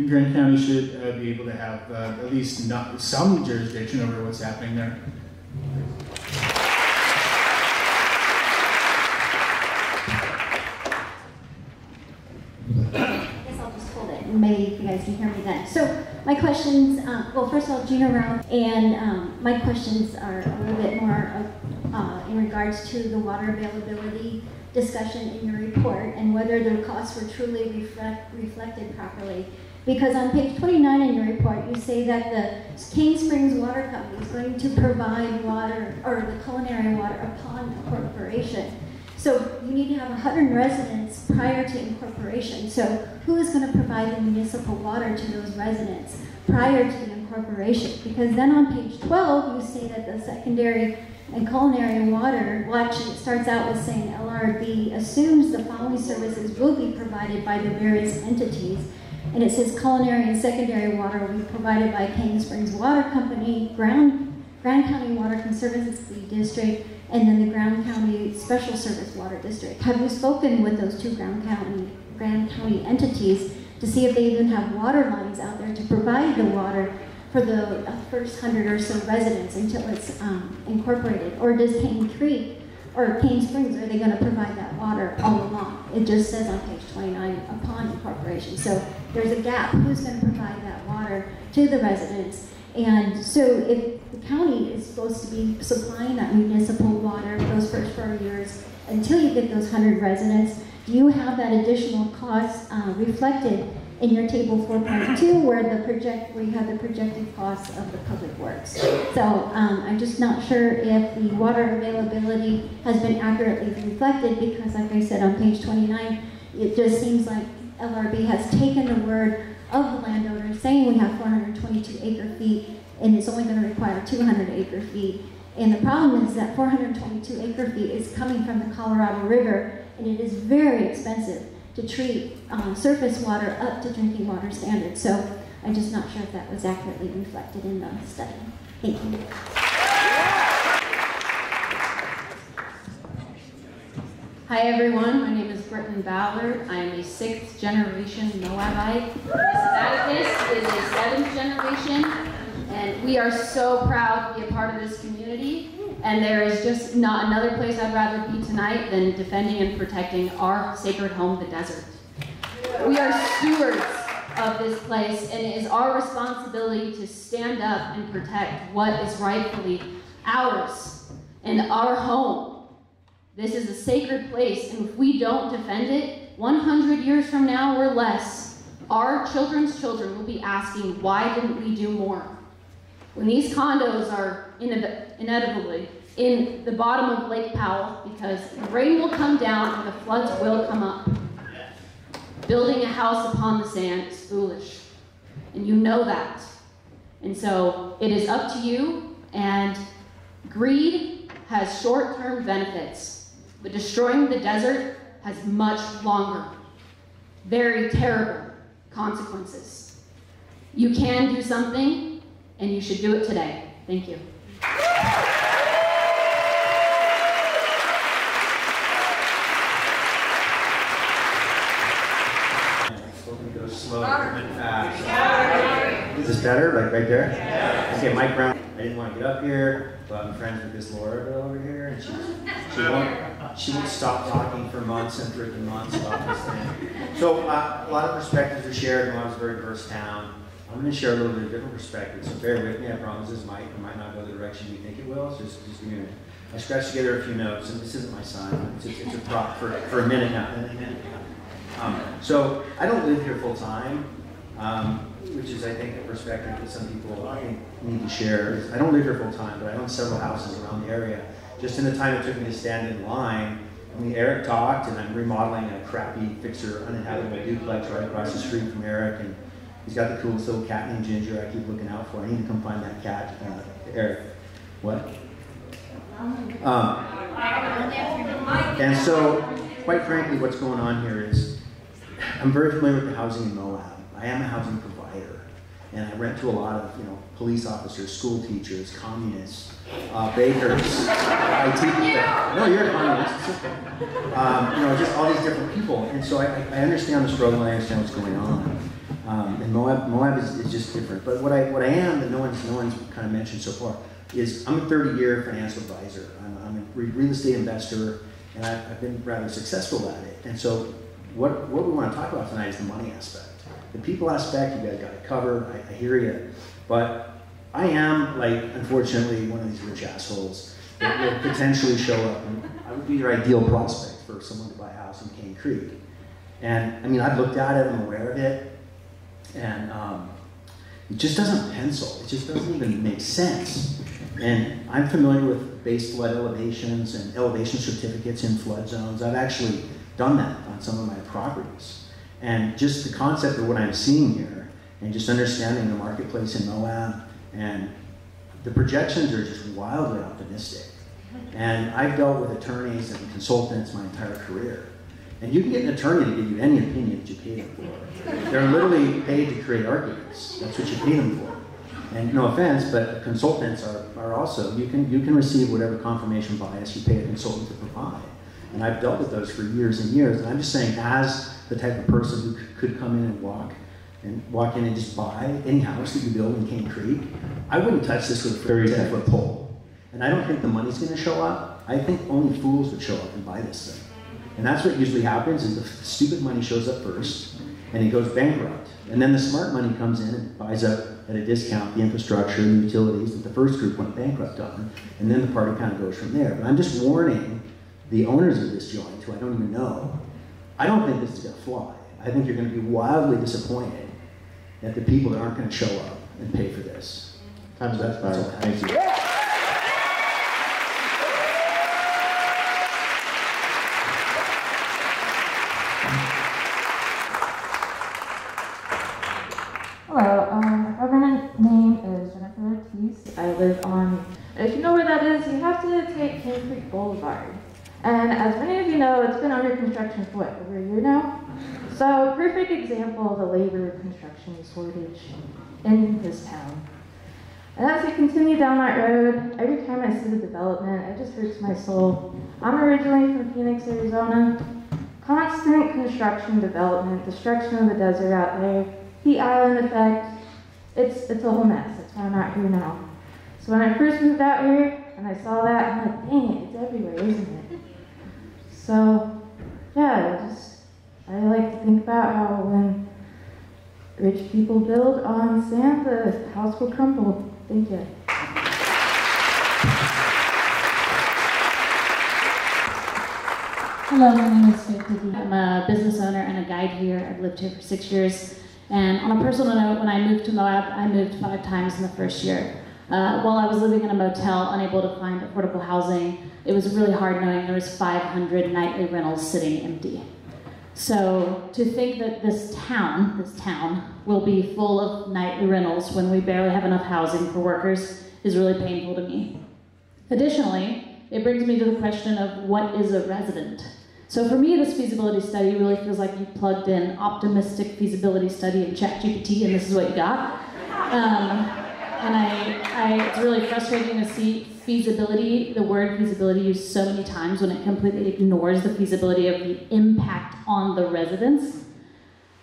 [SPEAKER 19] Grand County should be able to have at least some jurisdiction over what's happening there.
[SPEAKER 20] Maybe you guys can hear me then. So my questions, well, first of all, Gina Round, and my questions are a little bit more in regards to the water availability discussion in your report and whether the costs were truly reflected properly. Because on page 29 in your report, you say that the Cane Springs Water Company is going to provide water, or the culinary water, upon incorporation. So you need to have 100 residents prior to incorporation. So who is going to provide the municipal water to those residents prior to the incorporation? Because then on page 12, you say that the secondary and culinary water, well actually it starts out with saying LRB assumes the following services will be provided by the various entities. And it says culinary and secondary water will be provided by Kane Springs Water Company, Grand County Water Conservancy District, and then the Grand County Special Service Water District. Have you spoken with those two Grand County entities to see if they even have water lines out there to provide the water for the first 100 or so residents until it's incorporated? Or does Kane Creek or Kane Springs, are they going to provide that water all along? It just says on page 29, upon incorporation. So there's a gap. Who's going to provide that water to the residents? And so if the county is supposed to be supplying that municipal water those first 4 years until you get those 100 residents, do you have that additional cost reflected in your table 4.2 where you have the projected costs of the public works? So I'm just not sure if the water availability has been accurately reflected, because like I said on page 29, it just seems like LRB has taken the word of the landowner saying we have 422 acre feet and it's only going to require 200 acre feet. And the problem is that 422 acre feet is coming from the Colorado River, and it is very expensive to treat surface water up to drinking water standards. So I'm just not sure if that was accurately reflected in the study. Thank you.
[SPEAKER 21] Hi everyone, my name is Britton Ballard. I am a 6th generation Moabite. Mrs. Atticus is a 7th generation, and we are so proud to be a part of this community. And there is just not another place I'd rather be tonight than defending and protecting our sacred home, the desert. We are stewards of this place, and it is our responsibility to stand up and protect what is rightfully ours and our home. This is a sacred place, and if we don't defend it, 100 years from now or less, our children's children will be asking, why didn't we do more? When these condos are inevitably in the bottom of Lake Powell, because the rain will come down and the floods will come up. Building a house upon the sand is foolish, and you know that. And so it is up to you, and greed has short-term benefits. But destroying the desert has much longer, very terrible consequences. You can do something, and you should do it today. Thank you.
[SPEAKER 22] Go slow, moving fast. Is this better? Like right there? Yeah. Okay, Mike Brown. I didn't want to get up here, but I'm friends with this Laura girl over here, and she won't stop talking for months and freaking months about this thing. So a lot of perspectives are shared. Moab's a very diverse town. I'm going to share a little bit of different perspectives, so bear with me. I promise this might not go the direction you think it will. So just give me a minute. I scratched together a few notes, and this isn't my sign. It's a prop for a minute now. So I don't live here full time, which is, I think, a perspective that some people, I think, need to share. I don't live here full time, but I own several houses around the area. Just in the time it took me to stand in line, I mean, Eric talked, and I'm remodeling a crappy fixer uninhabitable duplex right across the street from Eric, and he's got the coolest little cat named Ginger I keep looking out for. I need to come find that cat, Eric. What? And so, quite frankly, what's going on here is, I'm very familiar with the housing in Moab. I am a housing provider, and I rent to a lot of, police officers, school teachers, communists, bakers, IT people. No, you're a communist. It's okay. Just all these different people. And so I understand the struggle. I understand what's going on. And Moab is just different. But what I am that no one's kind of mentioned so far is I'm a 30-year financial advisor. I'm a real estate investor, and I've been rather successful at it. And so what we want to talk about tonight is the money aspect. The people aspect, you guys got it covered. I hear you. But I am, unfortunately, one of these rich assholes that will potentially show up. And I would be your ideal prospect for someone to buy a house in Kane Creek. And, I mean, I've looked at it, I'm aware of it, and it just doesn't pencil. It just doesn't even make sense. And I'm familiar with base flood elevations and elevation certificates in flood zones. I've actually done that on some of my properties. And just the concept of what I'm seeing here, and just understanding the marketplace in Moab, and the projections are just wildly optimistic. And I've dealt with attorneys and consultants my entire career. And you can get an attorney to give you any opinion that you pay them for. They're literally paid to create arguments. That's what you pay them for. And no offense, but consultants are also, you can receive whatever confirmation bias you pay a consultant to provide. And I've dealt with those for years and years. And I'm just saying, as the type of person who could come in and walk in and just buy any house that you build in Kane Creek, I wouldn't touch this with a 10-foot pole. And I don't think the money's going to show up. I think only fools would show up and buy this thing. And that's what usually happens, is the stupid money shows up first, and it goes bankrupt. And then the smart money comes in and buys up at a discount the infrastructure and the utilities that the first group went bankrupt on. And then the party kind of goes from there. But I'm just warning the owners of this joint, who I don't even know, I don't think this is going to fly. I think you're going to be wildly disappointed at the people that aren't going to show up and pay for this.
[SPEAKER 9] Time's up. Thank you.
[SPEAKER 10] Hello, my government name is Jennifer Ortiz. I live on, if you know where that is, you have to take Kane Creek Boulevard. And as many of you know, it's been under construction for what, over a year now? So, perfect example of the labor construction shortage in this town. And as we continue down that road, every time I see the development, it just hurts my soul. I'm originally from Phoenix, Arizona. Constant construction development, destruction of the desert out there, heat island effect, it's a whole mess. That's why I'm out here now. So when I first moved out here and I saw that, I'm like, dang it, it's everywhere, isn't it? So, yeah, I like to think about how when rich people build on sand, the house will crumble. Thank you.
[SPEAKER 21] Hello, my name is Faith Dickey. I'm a business owner and a guide here. I've lived here for 6 years. And on a personal note, when I moved to Moab, I moved 5 times in the first year. While I was living in a motel, unable to find affordable housing, it was really hard knowing there was 500 nightly rentals sitting empty. So to think that this town will be full of nightly rentals when we barely have enough housing for workers is really painful to me. Additionally, it brings me to the question of what is a resident? So for me, this feasibility study really feels like you plugged in optimistic feasibility study in ChatGPT and this is what you got. And it's really frustrating to see feasibility, the word feasibility, used so many times when it completely ignores the feasibility of the impact on the residents.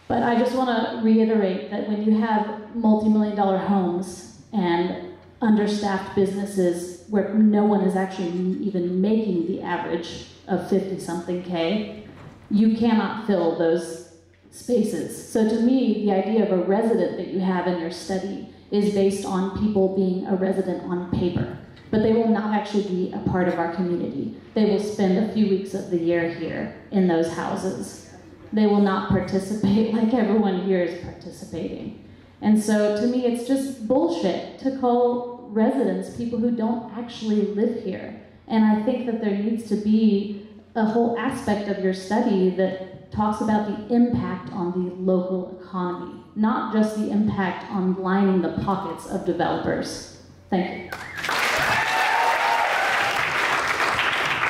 [SPEAKER 21] But I just want to reiterate that when you have multi-million-dollar homes and understaffed businesses where no one is actually even making the average of 50-something K, you cannot fill those spaces. So to me, the idea of a resident that you have in your study is based on people being a resident on paper, but they will not actually be a part of our community. They will spend a few weeks of the year here in those houses. They will not participate like everyone here is participating. And so to me, it's just bullshit to call residents people who don't actually live here. And I think that there needs to be a whole aspect of your study that talks about the impact on the local economy, not just the impact on lining the pockets of developers. Thank you.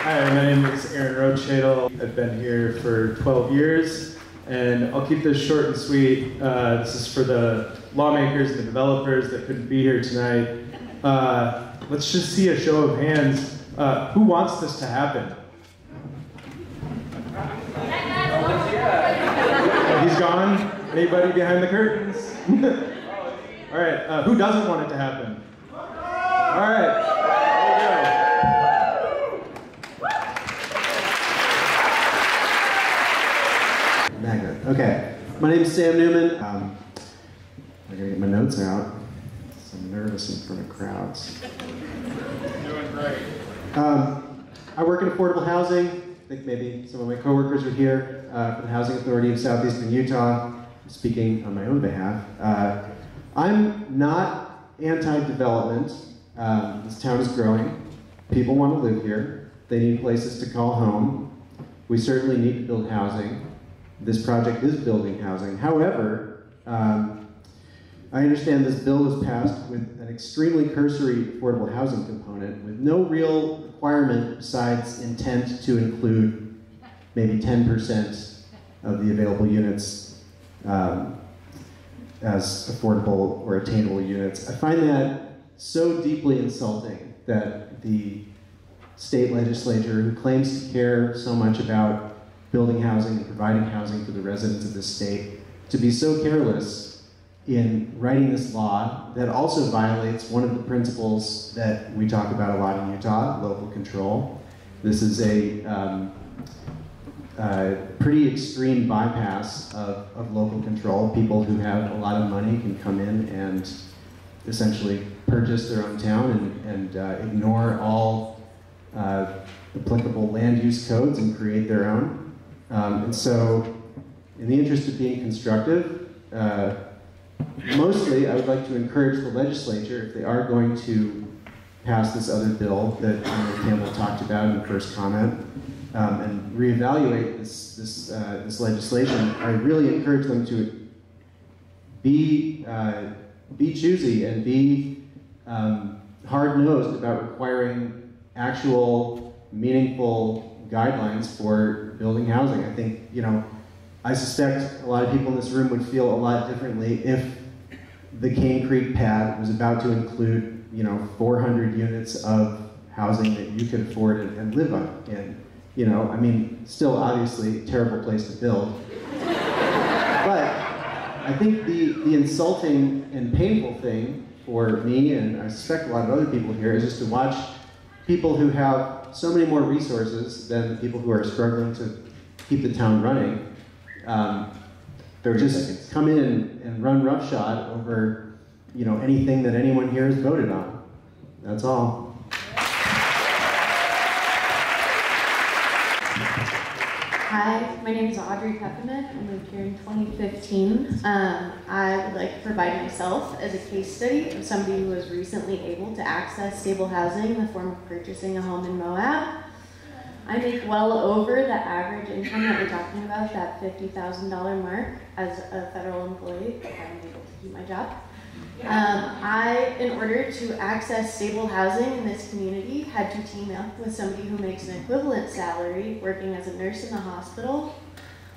[SPEAKER 2] Hi, my name is Aaron Rochadle. I've been here for 12 years, and I'll keep this short and sweet. This is for the lawmakers and the developers that couldn't be here tonight. Let's just see a show of hands. Who wants this to happen? He's gone. Anybody behind the curtains? All right, who doesn't want it to happen? All right,
[SPEAKER 3] Magnet. Okay, my name is Sam Newman. I gotta get my notes out. I'm nervous in front of crowds.
[SPEAKER 2] doing great.
[SPEAKER 3] I work in affordable housing. I think maybe some of my coworkers are here for the Housing Authority of Southeastern Utah. I'm speaking on my own behalf. I'm not anti-development. This town is growing. People want to live here. They need places to call home. We certainly need to build housing. This project is building housing. However, I understand this bill was passed with an extremely cursory affordable housing component with no real requirement besides intent to include maybe 10% of the available units as affordable or attainable units. I find that so deeply insulting that the state legislature, who claims to care so much about building housing and providing housing for the residents of this state, to be so careless in writing this law that also violates one of the principles that we talk about a lot in Utah, local control. This is a pretty extreme bypass of local control. People who have a lot of money can come in and essentially purchase their own town and ignore all applicable land use codes and create their own. And so, in the interest of being constructive, mostly I would like to encourage the legislature, if they are going to pass this other bill that Campbell talked about in the first comment, and reevaluate this legislation, I really encourage them to be choosy and be hard-nosed about requiring actual, meaningful guidelines for building housing. I think, I suspect a lot of people in this room would feel a lot differently if the Kane Creek pad was about to include, 400 units of housing that you could afford and live in. Still obviously a terrible place to build. But I think the insulting and painful thing for me, and I suspect a lot of other people here, is just to watch people who have so many more resources than the people who are struggling to keep the town running. They're just come in and run roughshod over, anything that anyone here has voted on. That's all.
[SPEAKER 4] Hi, my name is Audrey Peppermint. I moved here in 2015. I would like to provide myself as a case study of somebody who was recently able to access stable housing in the form of purchasing a home in Moab. I make well over the average income that we're talking about, that $50,000 mark, as a federal employee, if I'm able to keep my job. In order to access stable housing in this community, had to team up with somebody who makes an equivalent salary working as a nurse in the hospital.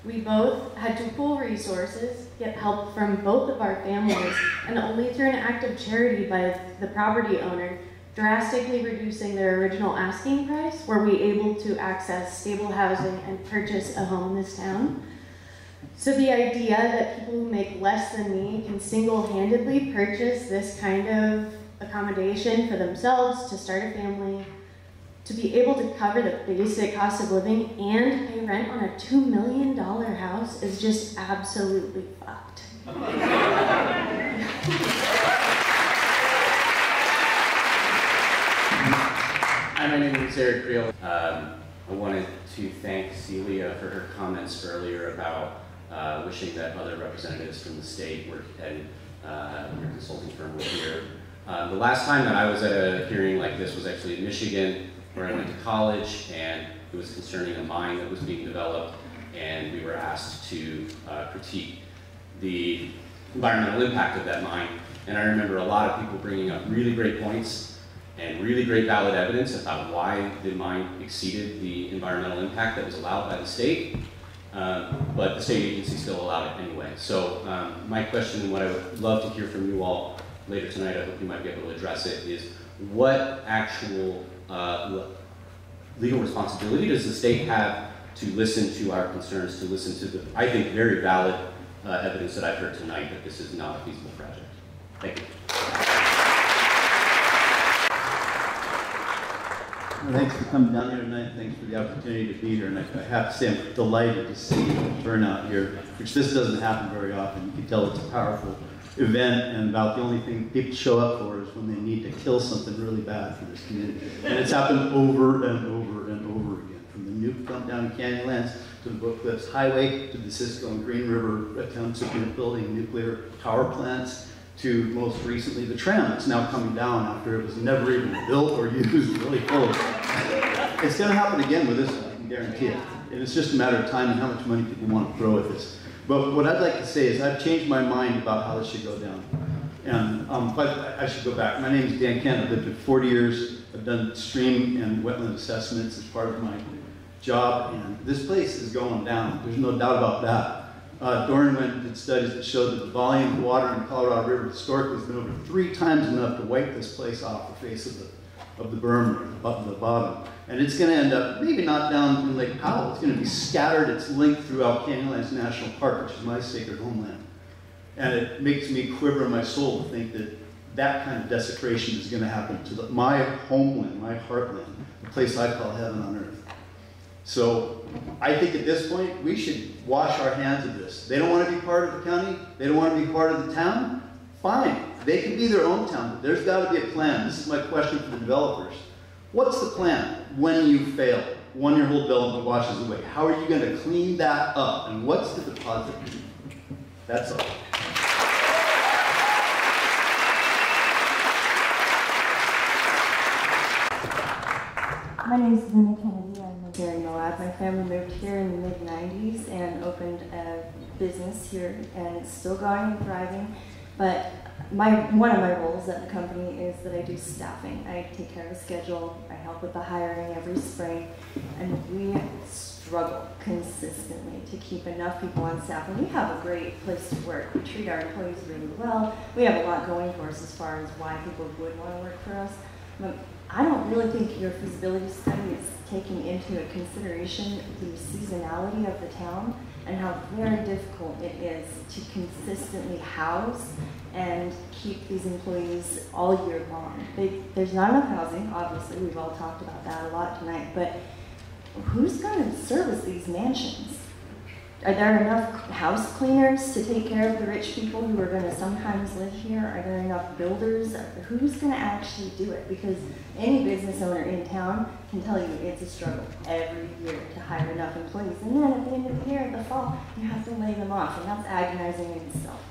[SPEAKER 4] We both had to pool resources, get help from both of our families, and only through an act of charity by the property owner, drastically reducing their original asking price, were we able to access stable housing and purchase a home in this town. So the idea that people who make less than me can single-handedly purchase this kind of accommodation for themselves, to start a family, to be able to cover the basic cost of living and pay rent on a $2 million house is just absolutely fucked.
[SPEAKER 5] Hi, my name is Eric Creel. I wanted to thank Celia for her comments earlier about wishing that other representatives from the state were and your consulting firm were here. The last time that I was at a hearing like this was actually in Michigan, where I went to college, and it was concerning a mine that was being developed, and we were asked to critique the environmental impact of that mine. And I remember a lot of people bringing up really great points and really great valid evidence about why the mine exceeded the environmental impact that was allowed by the state. But the state agency still allowed it anyway. So my question, and what I would love to hear from you all later tonight, I hope you might be able to address it, is what actual legal responsibility does the state have to listen to our concerns, to listen to the, I think, very valid evidence that I've heard tonight that this is not a feasible project? Thank you.
[SPEAKER 23] Thanks for coming down here tonight. Thanks for the opportunity to be here. And I have to say, I'm delighted to see the turnout here, which this doesn't happen very often. You can tell it's a powerful event, and about the only thing people show up for is when they need to kill something really bad for this community. And it's happened over and over and over again, from the nuke dump down in Canyonlands to the Brook Cliffs Highway to the Cisco and Green River Township unit building nuclear power plants, to most recently the tram that's now coming down after it was never even built or used, really close. It's going to happen again with this one, I can guarantee it. And it's just a matter of time and how much money people want to throw at this. But what I'd like to say is I've changed my mind about how this should go down. And but I should go back. My name is Dan Kent. I've lived here 40 years. I've done stream and wetland assessments as part of my job, and this place is going down. There's no doubt about that. Doran went and did studies that showed that the volume of water in the Colorado River historically has been over 3 times enough to wipe this place off the face of the berm, the bottom. And it's going to end up, maybe not down in Lake Powell, it's going to be scattered its length throughout Canyonlands National Park, which is my sacred homeland. And it makes me quiver in my soul to think that that kind of desecration is going to happen to my homeland, my heartland, the place I call heaven on earth. So I think at this point, we should wash our hands of this. They don't want to be part of the county. They don't want to be part of the town. Fine. They can be their own town, but there's got to be a plan. This is my question for the developers. What's the plan when you fail? 1-year-old development washes away. How are you going to clean that up? And what's the deposit? That's all.
[SPEAKER 1] My name is Luna Kennedy. I'm a Barry Moab. My family moved here in the mid-90s and opened a business here, and it's still going and thriving. But one of my roles at the company is that I do staffing. I take care of the schedule. I help with the hiring every spring, and we struggle consistently to keep enough people on staff. And we have a great place to work. We treat our employees really well. We have a lot going for us as far as why people would want to work for us. But I don't really think your feasibility study is taking into consideration the seasonality of the town and how very difficult it is to consistently house and keep these employees all year long. There's not enough housing, obviously, we've all talked about that a lot tonight, but who's going to service these mansions? Are there enough house cleaners to take care of the rich people who are going to sometimes live here? Are there enough builders? Who's going to actually do it? Because any business owner in town can tell you it's a struggle every year to hire enough employees. And then at the end of the year, in the fall, you have to lay them off, and that's agonizing in itself.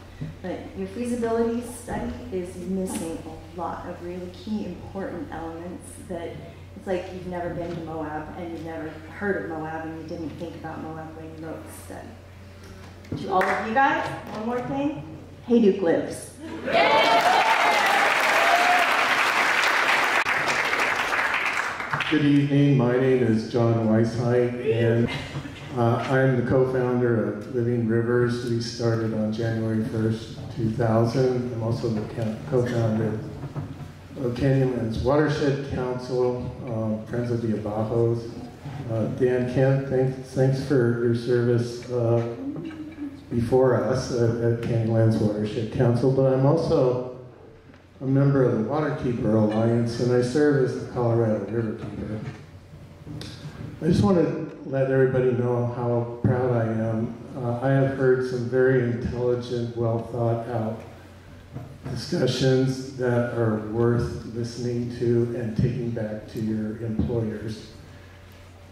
[SPEAKER 1] But your feasibility study is missing a lot of really key important elements that it's like you've never been to Moab and you've never heard of Moab and you didn't think about Moab when you wrote the study. To all of you guys, one more thing. Hey Duke lives.
[SPEAKER 6] Good evening, my name is John Weisheit, and I'm the co-founder of Living Rivers. We started on January 1st, 2000. I'm also the co-founder of Canyonlands Watershed Council, Friends of the Abajos. Dan Kent, thanks for your service before us at Canyonlands Watershed Council, but I'm also a member of the Waterkeeper Alliance, and I serve as the Colorado Riverkeeper. I just want to let everybody know how proud I am. I have heard some very intelligent, well thought out discussions that are worth listening to and taking back to your employers.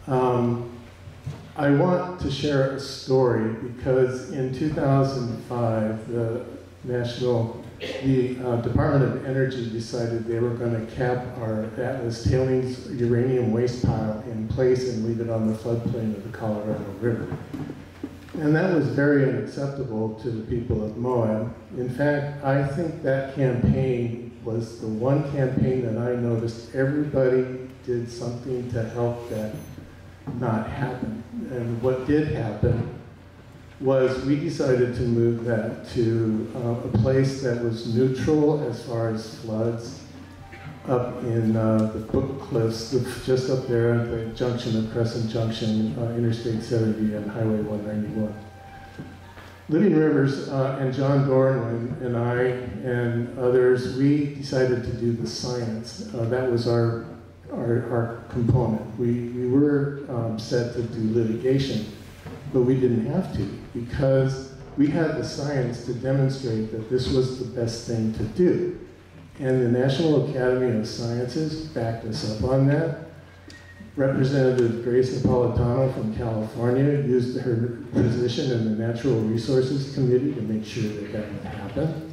[SPEAKER 6] I want to share a story because in 2005, the Department of Energy decided they were going to cap our Atlas tailings uranium waste pile in place and leave it on the floodplain of the Colorado River. And that was very unacceptable to the people of Moab. In fact, I think that campaign was the one campaign that I noticed everybody did something to help that not happen. And what did happen was we decided to move that to a place that was neutral as far as floods up in the Book Cliffs, just up there at the junction of Crescent Junction, Interstate 70 and Highway 191. Living Rivers and John Dornwin and I and others, we decided to do the science. That was our component. We were set to do litigation, but we didn't have to because we had the science to demonstrate that this was the best thing to do. And the National Academy of Sciences backed us up on that. Representative Grace Napolitano from California used her position in the Natural Resources Committee to make sure that that would happen.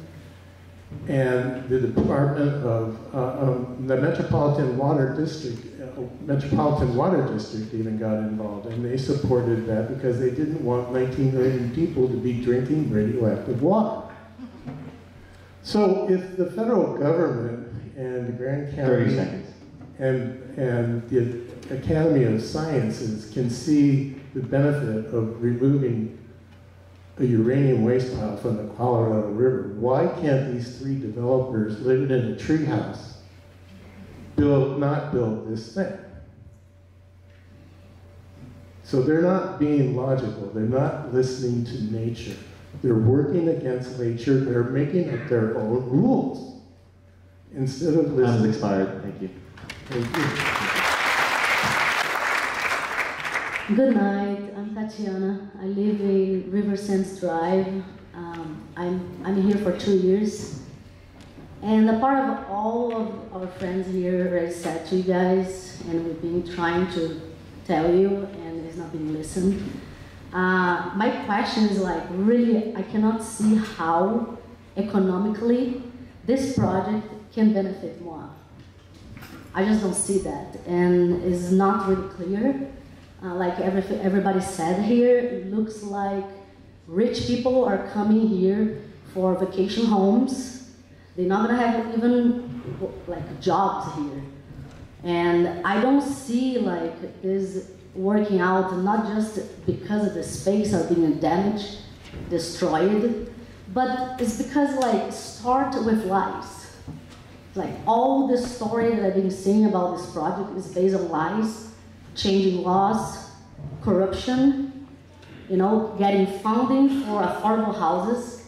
[SPEAKER 6] And the Department of, the Metropolitan Water District even got involved, and they supported that because they didn't want 19 million people to be drinking radioactive water. So if the federal government and the Grand County and the Academy of Sciences can see the benefit of removing a uranium waste pile from the Colorado River. Why can't these three developers living in a treehouse not build this thing? So they're not being logical. They're not listening to nature. They're working against nature. They're making up their own rules instead of listening.
[SPEAKER 3] Time has expired. Thank you.
[SPEAKER 6] Thank you.
[SPEAKER 7] Good night. I'm Tatiana. I live in Riversands Drive. I'm here for 2 years. And a part of all of our friends here already said to you guys, and we've been trying to tell you, and it's not being listened. My question is like, really, I cannot see how economically this project can benefit more. I just don't see that, and it's not really clear. Like everybody said here, it looks like rich people are coming here for vacation homes. They're not gonna have even like jobs here. And I don't see like this working out, not just because of the space are being damaged, destroyed, but it's because like start with lies. Like all the story that I've been seeing about this project is based on lies, changing laws, corruption, you know, getting funding for affordable houses.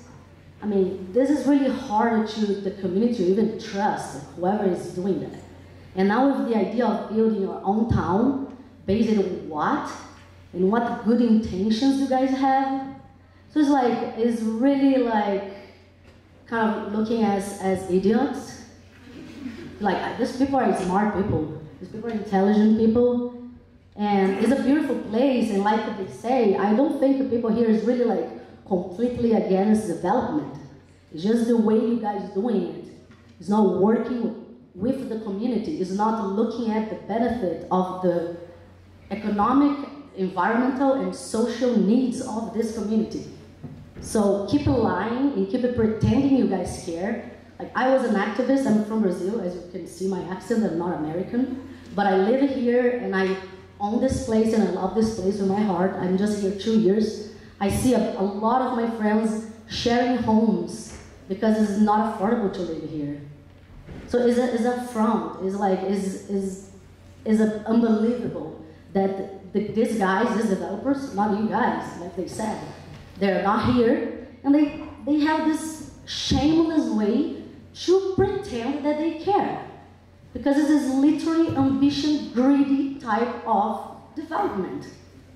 [SPEAKER 7] I mean, this is really hard to the community to even trust whoever is doing that. And now with the idea of building your own town, based on what? And what good intentions you guys have? So it's like, it's really like, kind of looking as idiots. Like, these people are smart people. These people are intelligent people. And it's a beautiful place, and like they say, I don't think the people here is really like completely against development. It's just the way you guys doing it. It's not working with the community. It's not looking at the benefit of the economic, environmental, and social needs of this community. So keep lying and keep pretending you guys care. Like I was an activist, I'm from Brazil, as you can see my accent, I'm not American. But I live here and I own this place and I love this place with my heart. I'm just here 2 years. I see a lot of my friends sharing homes because it's not affordable to live here. So it's a front. It's like is unbelievable that these guys, these developers, not you guys, like they said, they're not here, and they have this shameless way to pretend that they care. Because this is literally ambition, greedy type of development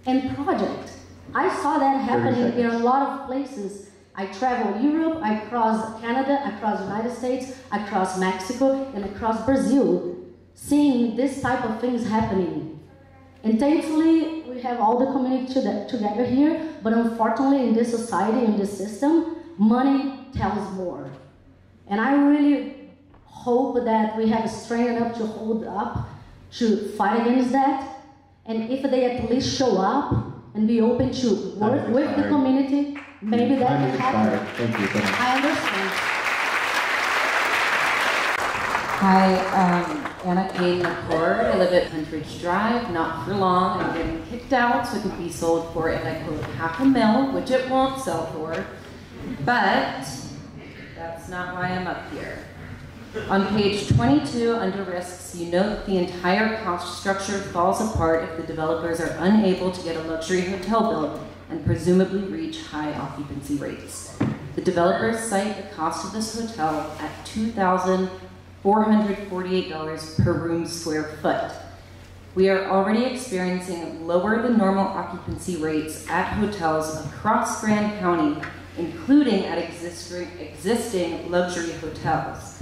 [SPEAKER 7] and project. I saw that happening in a lot of places. I travel Europe, I cross Canada, I cross United States, I cross Mexico, and I cross Brazil, seeing this type of things happening. And thankfully, we have all the community together here, but unfortunately in this society, in this system, money tells more. And I really hope that we have strength enough to hold up, to fight against that, and if they at least show up and be open to work with the community, maybe that can happen.
[SPEAKER 3] Thank you so much.
[SPEAKER 7] I understand.
[SPEAKER 8] Hi, Anna Kane McCord. I live at Pentridge Drive, not for long. I'm getting kicked out, so it could be sold for, and I quote, $500,000, which it won't sell for. But that's not why I'm up here. On page 22, under risks, you note the entire cost structure falls apart if the developers are unable to get a luxury hotel built and presumably reach high occupancy rates. The developers cite the cost of this hotel at $2,448 per room square foot. We are already experiencing lower than normal occupancy rates at hotels across Grand County, including at existing luxury hotels.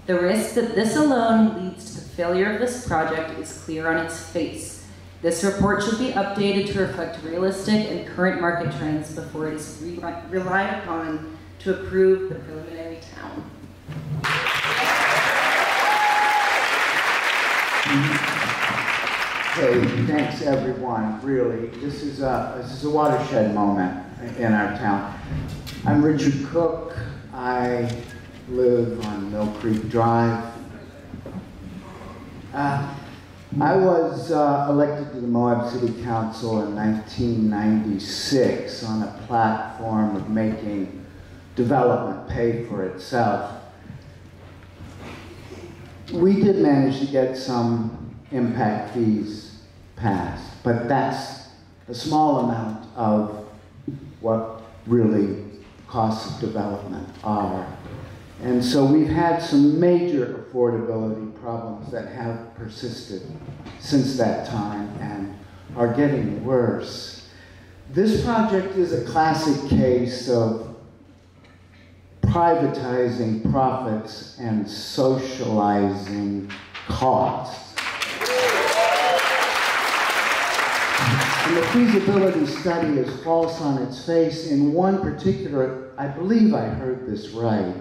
[SPEAKER 8] The risk that this alone leads to the failure of this project is clear on its face. This report should be updated to reflect realistic and current market trends before it is relied upon to approve the preliminary town.
[SPEAKER 11] Hey, thanks everyone, really. This is a watershed moment in our town. I'm Richard Cook. I live on Mill Creek Drive. I was elected to the Moab City Council in 1996 on a platform of making development pay for itself. We did manage to get some impact fees passed, but that's a small amount of what really costs of development are. And so we've had some major affordability problems that have persisted since that time and are getting worse. This project is a classic case of privatizing profits and socializing costs. And the feasibility study is false on its face. In one particular, I believe I heard this right,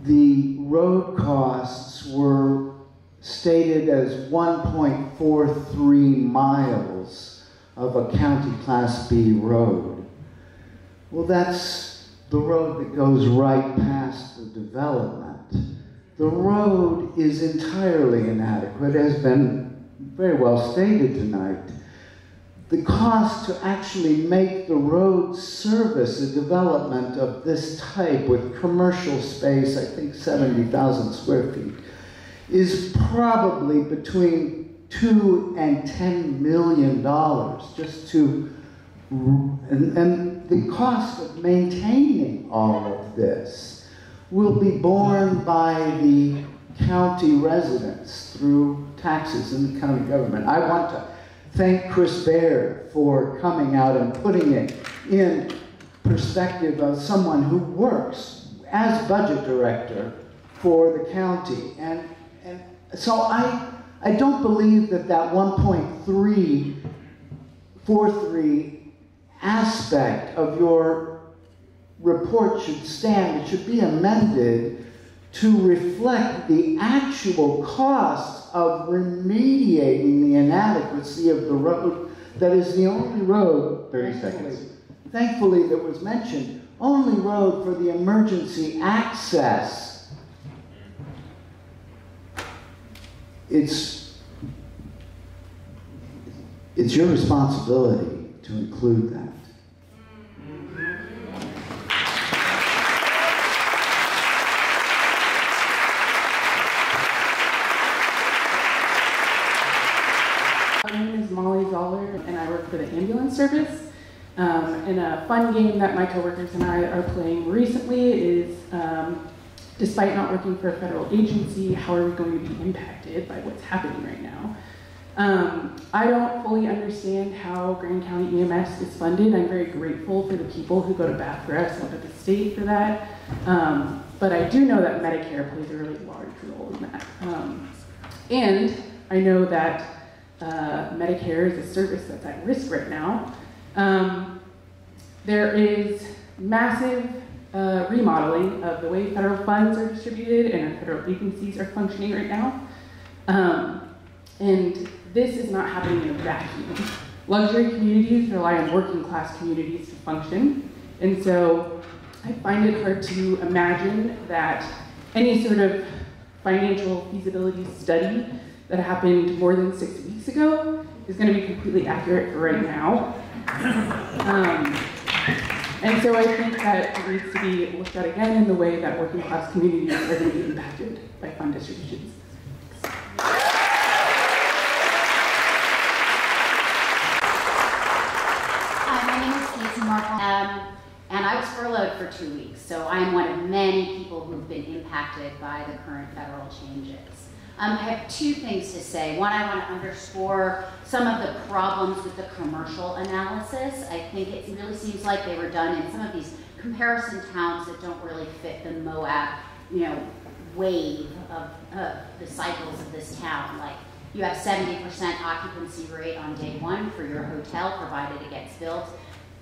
[SPEAKER 11] the road costs were stated as 1.43 miles of a county Class B road. Well, that's the road that goes right past the development. The road is entirely inadequate, as has been very well stated tonight. The cost to actually make the road service a development of this type with commercial space, I think 70,000 square feet, is probably between $2 and $10 million just to, and the cost of maintaining all of this will be borne by the county residents through taxes in the county government. I want to thank Chris Baird for coming out and putting it in perspective of someone who works as budget director for the county. And so I don't believe that 1.343 aspect of your report should stand. It should be amended to reflect the actual cost of remediating the inadequacy of the road that is the only road,
[SPEAKER 3] 30 seconds.
[SPEAKER 11] Thankfully, that was mentioned, only road for the emergency access. It's your responsibility to include that.
[SPEAKER 12] My name is Molly Zoller, and I work for the ambulance service. And a fun game that my coworkers and I are playing recently is, despite not working for a federal agency, how are we going to be impacted by what's happening right now? I don't fully understand how Grand County EMS is funded. I'm very grateful for the people who go to bat for us up at the state for that. But I do know that Medicare plays a really large role in that. And I know that Medicare is a service that's at risk right now. There is massive remodeling of the way federal funds are distributed and our federal agencies are functioning right now. And this is not happening in a vacuum. Luxury communities rely on working class communities to function. And so I find it hard to imagine that any sort of financial feasibility study that happened more than 6 weeks ago is going to be completely accurate for right now. And so I think that it needs to be looked at again in the way that working class communities are going to be impacted by fund distributions.
[SPEAKER 13] And I was furloughed for 2 weeks, so I am one of many people who've been impacted by the current federal changes. I have two things to say. One, I want to underscore some of the problems with the commercial analysis. I think it really seems like they were done in some of these comparison towns that don't really fit the Moab, wave of the cycles of this town. Like, you have 70% occupancy rate on day one for your hotel, provided it gets built.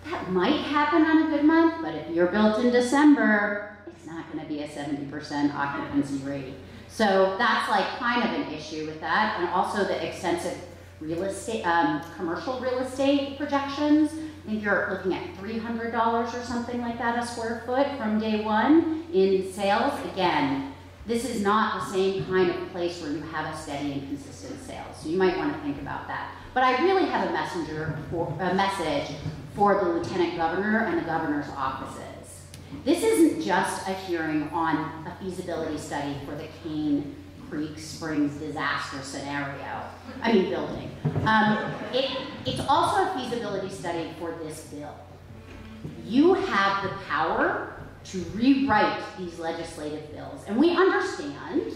[SPEAKER 13] That might happen on a good month, but if you're built in December, it's not going to be a 70% occupancy rate. So that's like kind of an issue with that, and also the extensive real estate, commercial real estate projections. I think you're looking at $300 or something like that a square foot from day one in sales. Again, This is not the same kind of place where you have a steady and consistent sales. So you might want to think about that. But I really have a message for the Lieutenant Governor and the Governor's offices. This isn't just a hearing on a feasibility study for the Kane Creek Springs disaster building. It's also a feasibility study for this bill. You have the power to rewrite these legislative bills. And we understand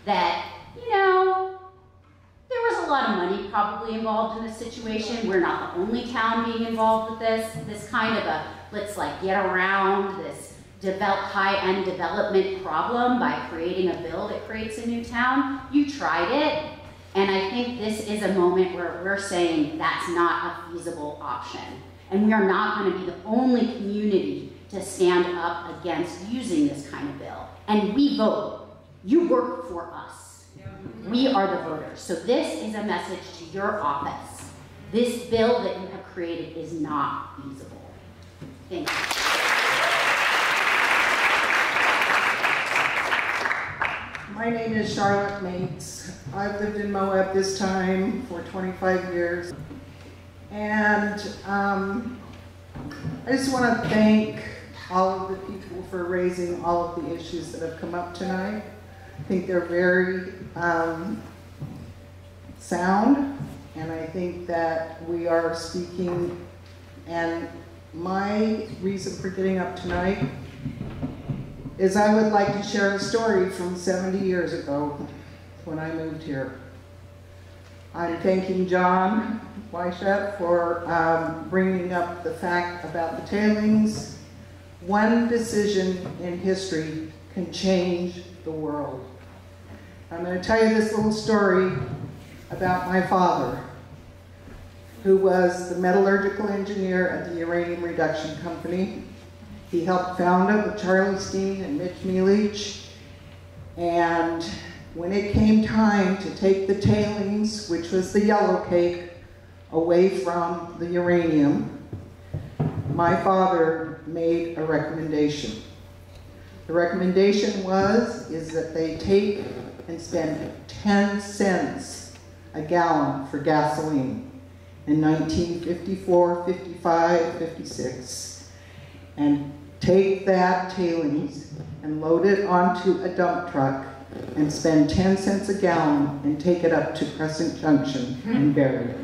[SPEAKER 13] that, there was a lot of money probably involved in this situation. We're not the only town being involved with this. This kind of a, let's get around this high-end development problem by creating a bill that creates a new town. You tried it, and I think this is a moment where we're saying that's not a feasible option. And we are not going to be the only community to stand up against using this kind of bill. And we vote. You work for us. We are the voters. So this is a message to your office. This bill that you have created is not feasible. Thank you.
[SPEAKER 14] My name is Charlotte Mates. I've lived in Moab this time for 25 years. And I just want to thank all of the people for raising all of the issues that have come up tonight. I think they're very sound, and I think that we are speaking, and my reason for getting up tonight is I would like to share a story from 70 years ago when I moved here. I'm thanking John Weishaupt for bringing up the fact about the tailings. One decision in history can change the world. I'm going to tell you this little story about my father, who was the metallurgical engineer at the Uranium Reduction Company. He helped found it with Charlie Steen and Mitch Mealich. And when it came time to take the tailings, which was the yellow cake, away from the uranium, my father made a recommendation. The recommendation is that they take and spend 10 cents a gallon for gasoline in 1954, 55, 56, and take that tailings and load it onto a dump truck and spend 10 cents a gallon and take it up to Crescent Junction and bury it.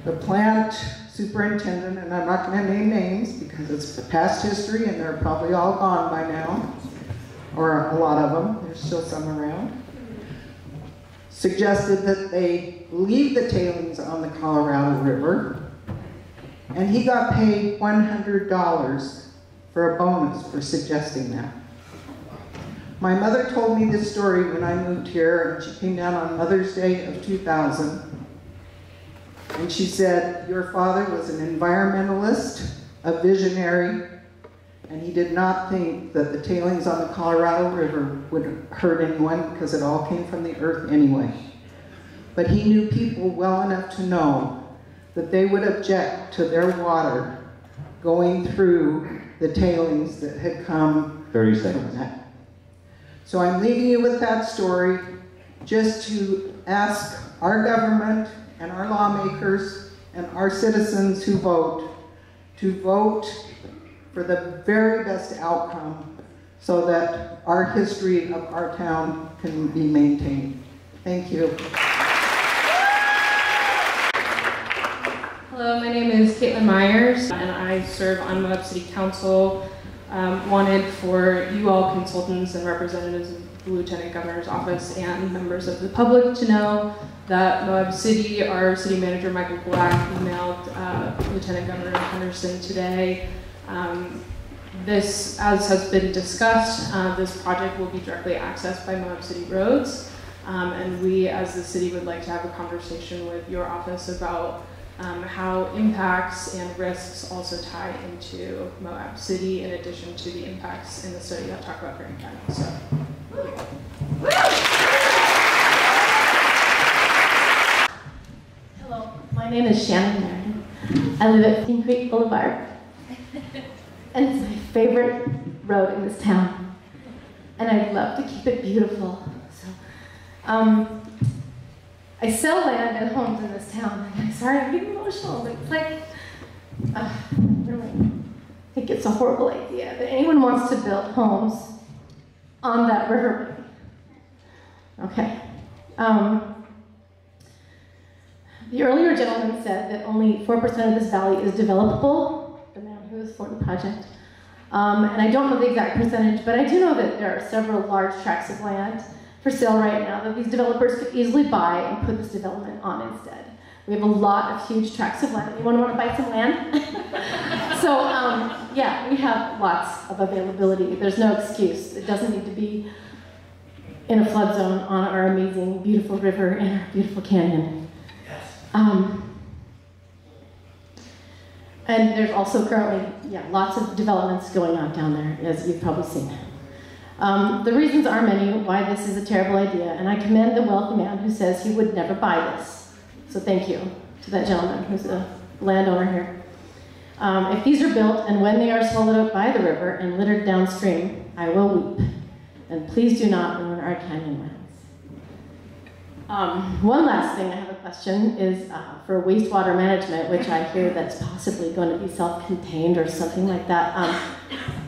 [SPEAKER 14] The plant superintendent, and I'm not going to name names because it's past history and they're probably all gone by now, or a lot of them, there's still some around, suggested that they leave the tailings on the Colorado River, and he got paid $100 for a bonus for suggesting that. My mother told me this story when I moved here, and she came down on Mother's Day of 2000, and she said, your father was an environmentalist, a visionary, and he did not think that the tailings on the Colorado River would hurt anyone because it all came from the earth anyway. But he knew people well enough to know that they would object to their water going through the tailings that had come
[SPEAKER 3] 30 seconds.
[SPEAKER 14] So I'm leaving you with that story just to ask our government and our lawmakers and our citizens who vote to vote for the very best outcome so that our history of our town can be maintained. Thank you.
[SPEAKER 15] Hello, my name is Caitlin Myers, and I serve on Moab City Council. Wanted for you all consultants and representatives of the Lieutenant Governor's Office and members of the public to know that Moab City, our city manager Michael Black emailed Lieutenant Governor Henderson today. This, as has been discussed, this project will be directly accessed by Moab City Roads, and we as the city would like to have a conversation with your office about how impacts and risks also tie into Moab City in addition to the impacts in the study I'll talk about Grand Canyon. So,
[SPEAKER 16] hello, my name is Shannon Marion. I live at Kane Creek Boulevard. And it's my favorite
[SPEAKER 10] road in this town, and I'd love to keep it beautiful. So, I sell land and homes in this town. And I'm sorry, I'm getting emotional, but it's like, really, I think it's a horrible idea that anyone wants to build homes on that riverbank. Okay. The earlier gentleman said that only 4% of this valley is developable, the man who is for the project. And I don't know the exact percentage, but I do know that there are several large tracts of land for sale right now that these developers could easily buy and put this development on instead. We have a lot of huge tracts of land. Anyone want to buy some land? So, yeah, we have lots of availability. There's no excuse. It doesn't need to be in a flood zone on our amazing, beautiful river and our beautiful canyon. And there's also currently, lots of developments going on down there, as you've probably seen. The reasons are many why this is a terrible idea, and I commend the wealthy man who says he would never buy this. So thank you to that gentleman who's a landowner here. If these are built and when they are swallowed up by the river and littered downstream, I will weep. And please do not ruin our canyon lands. One last thing, I have a question, is for wastewater management, which I hear that's possibly going to be self-contained or something like that.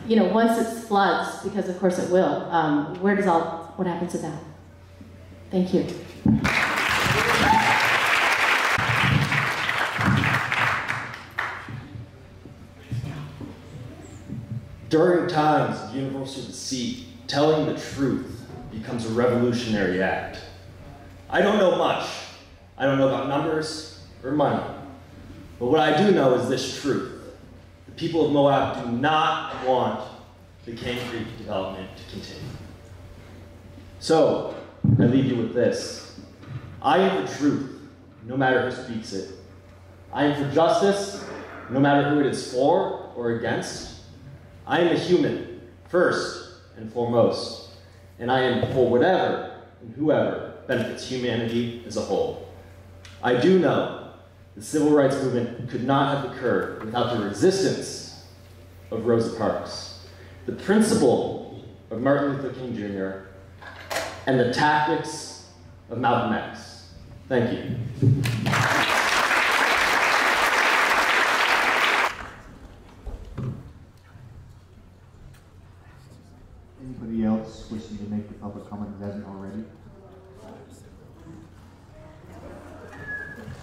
[SPEAKER 10] You know, once it floods, because of course it will, what happens to that? Thank you.
[SPEAKER 17] During times of universal deceit, telling the truth becomes a revolutionary act. I don't know much. I don't know about numbers or money. But what I do know is this truth. The people of Moab do not want the Kane Creek development to continue. So, I leave you with this. I am for truth, no matter who speaks it. I am for justice, no matter who it is for or against. I am a human, first and foremost. And I am for whatever and whoever benefits humanity as a whole. I do know the civil rights movement could not have occurred without the resistance of Rosa Parks, the principle of Martin Luther King Jr., and the tactics of Malcolm X. Thank you.
[SPEAKER 9] Anybody else wishing to make the public comment who hasn't already?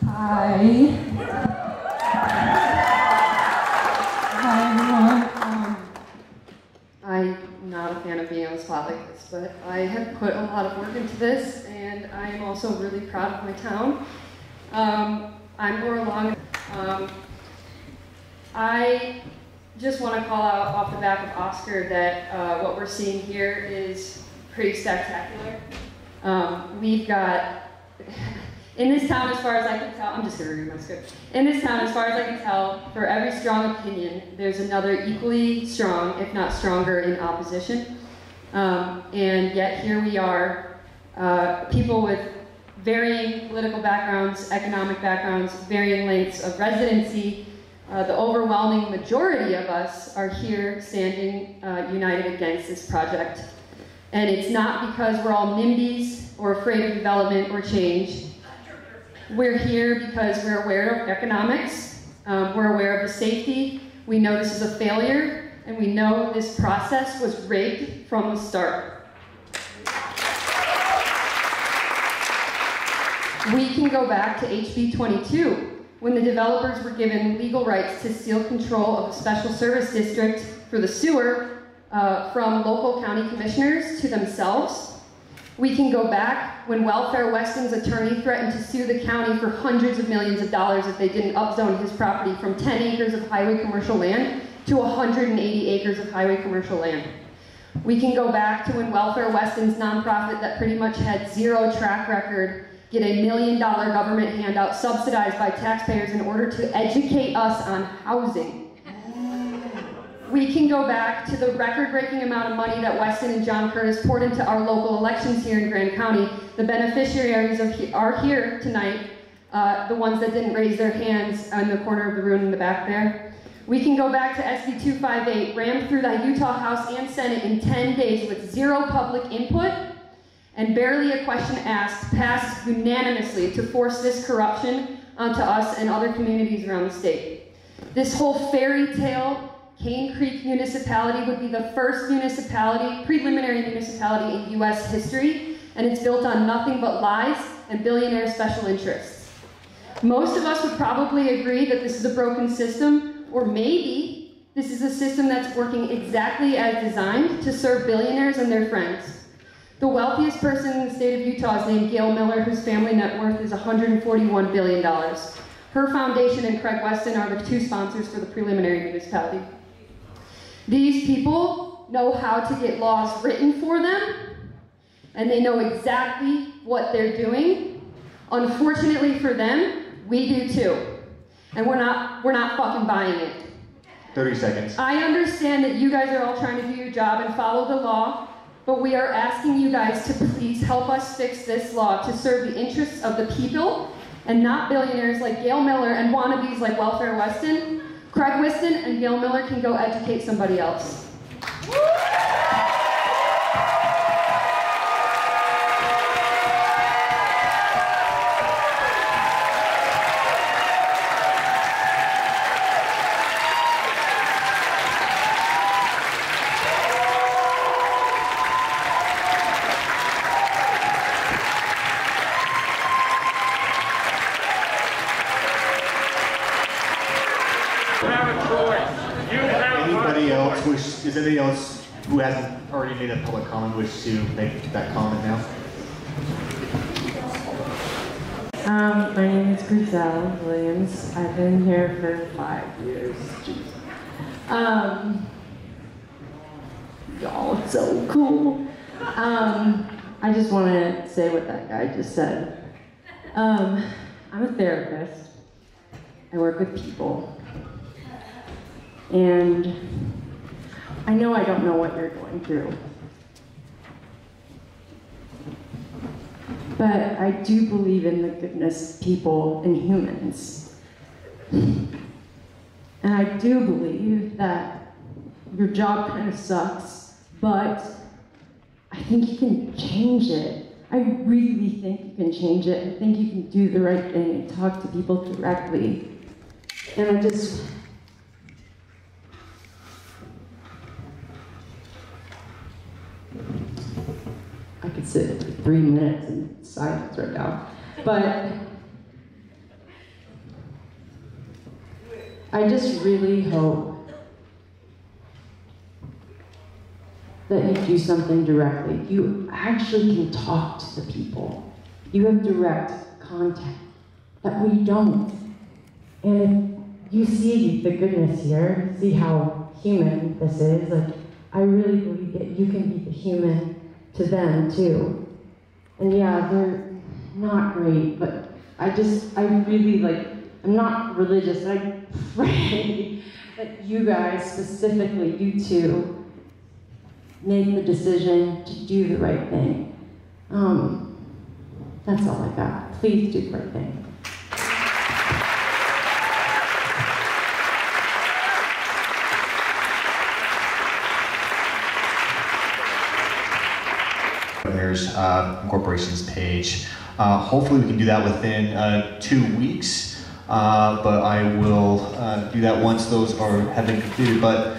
[SPEAKER 18] Hi. Hi, everyone. I'm not a fan of being on the spot like this, but I have put a lot of work into this, and I am also really proud of my town. I'm Laura Long. I just want to call out off the back of Oscar that what we're seeing here is pretty spectacular. We've got, in this town, as far as I can tell, I'm just going to read my script. In this town, as far as I can tell, for every strong opinion, there's another equally strong, if not stronger, in opposition. And yet here we are, people with varying political backgrounds, economic backgrounds, varying lengths of residency. The overwhelming majority of us are here standing united against this project. And it's not because we're all NIMBYs or afraid of development or change. We're here because we're aware of economics, we're aware of the safety, we know this is a failure, and we know this process was rigged from the start. We can go back to HB 22, when the developers were given legal rights to steal control of a special service district for the sewer from local county commissioners to themselves. We can go back when Welfare Weston's attorney threatened to sue the county for hundreds of millions of dollars if they didn't upzone his property from 10 acres of highway commercial land to 180 acres of highway commercial land. We can go back to when Welfare Weston's nonprofit that pretty much had zero track record get $1 million government handout subsidized by taxpayers in order to educate us on housing. We can go back to the record-breaking amount of money that Weston and John Curtis poured into our local elections here in Grand County. The beneficiaries are here tonight, the ones that didn't raise their hands in the corner of the room in the back there. We can go back to SB 258, rammed through the Utah House and Senate in 10 days with zero public input and barely a question asked, passed unanimously to force this corruption onto us and other communities around the state. This whole fairy tale Kane Creek Municipality would be the first preliminary municipality in U.S. history, and it's built on nothing but lies and billionaire special interests. Most of us would probably agree that this is a broken system, or maybe this is a system that's working exactly as designed to serve billionaires and their friends. The wealthiest person in the state of Utah is named Gail Miller, whose family net worth is $141 billion. Her foundation and Craig Weston are the two sponsors for the preliminary municipality. These people know how to get laws written for them, and they know exactly what they're doing. Unfortunately for them, we do too. And we're not fucking buying it.
[SPEAKER 3] 30 seconds.
[SPEAKER 18] I understand that you guys are all trying to do your job and follow the law, but we are asking you guys to please help us fix this law to serve the interests of the people and not billionaires like Gail Miller and wannabes like Welfare Weston. Craig Weston and Gail Miller can go educate somebody else.
[SPEAKER 3] Is anybody else who hasn't already made a public comment wish to make that comment now?
[SPEAKER 19] My name is Griselle Williams. I've been here for 5 years. Y'all, it's so cool. I just want to say what that guy just said. I'm a therapist. I work with people. And I know I don't know what you're going through. But I do believe in the goodness of people and humans. And I do believe that your job kind of sucks, but I think you can change it. I really think you can change it. I think you can do the right thing and talk to people directly. And I could sit for 3 minutes in silence right now, but I just really hope that you do something directly. You actually can talk to the people. You have direct contact that we don't. And if you see the goodness here, see how human this is, like, I really believe that you can be the human to them too. And yeah, they're not great, but I really I'm not religious, but I pray that you guys, specifically you two, make the decision to do the right thing. That's all I got. Please do the right thing.
[SPEAKER 20] Incorporation's page. Hopefully we can do that within 2 weeks, but I will do that once those have been completed. But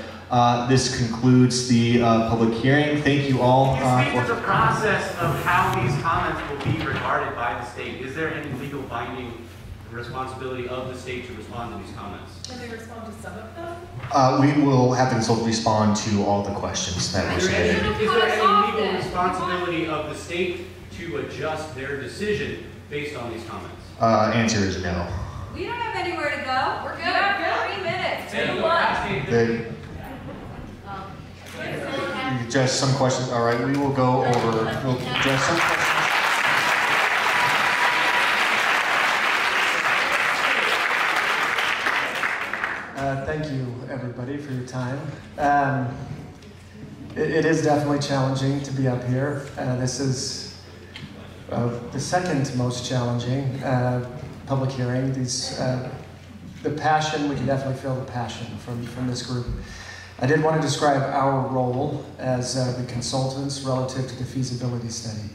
[SPEAKER 20] this concludes the public hearing. Thank you all.
[SPEAKER 22] Can you speak to the process of how these comments will be regarded by the state? Is there any legal binding responsibility of the state to respond to these comments? Can they respond to some of them?
[SPEAKER 20] We will have the consultant respond to all the questions that were submitted.
[SPEAKER 22] Is there any legal responsibility of the state to adjust their decision based on these comments?
[SPEAKER 20] Answer is no.
[SPEAKER 24] We don't have anywhere to go. We're good. We have 3 minutes.
[SPEAKER 20] Address some questions. All right, we will go over. We'll address some questions.
[SPEAKER 25] Thank you, everybody, for your time. It is definitely challenging to be up here. This is the second most challenging public hearing. The the passion, we can definitely feel the passion from this group. I did want to describe our role as the consultants relative to the feasibility study.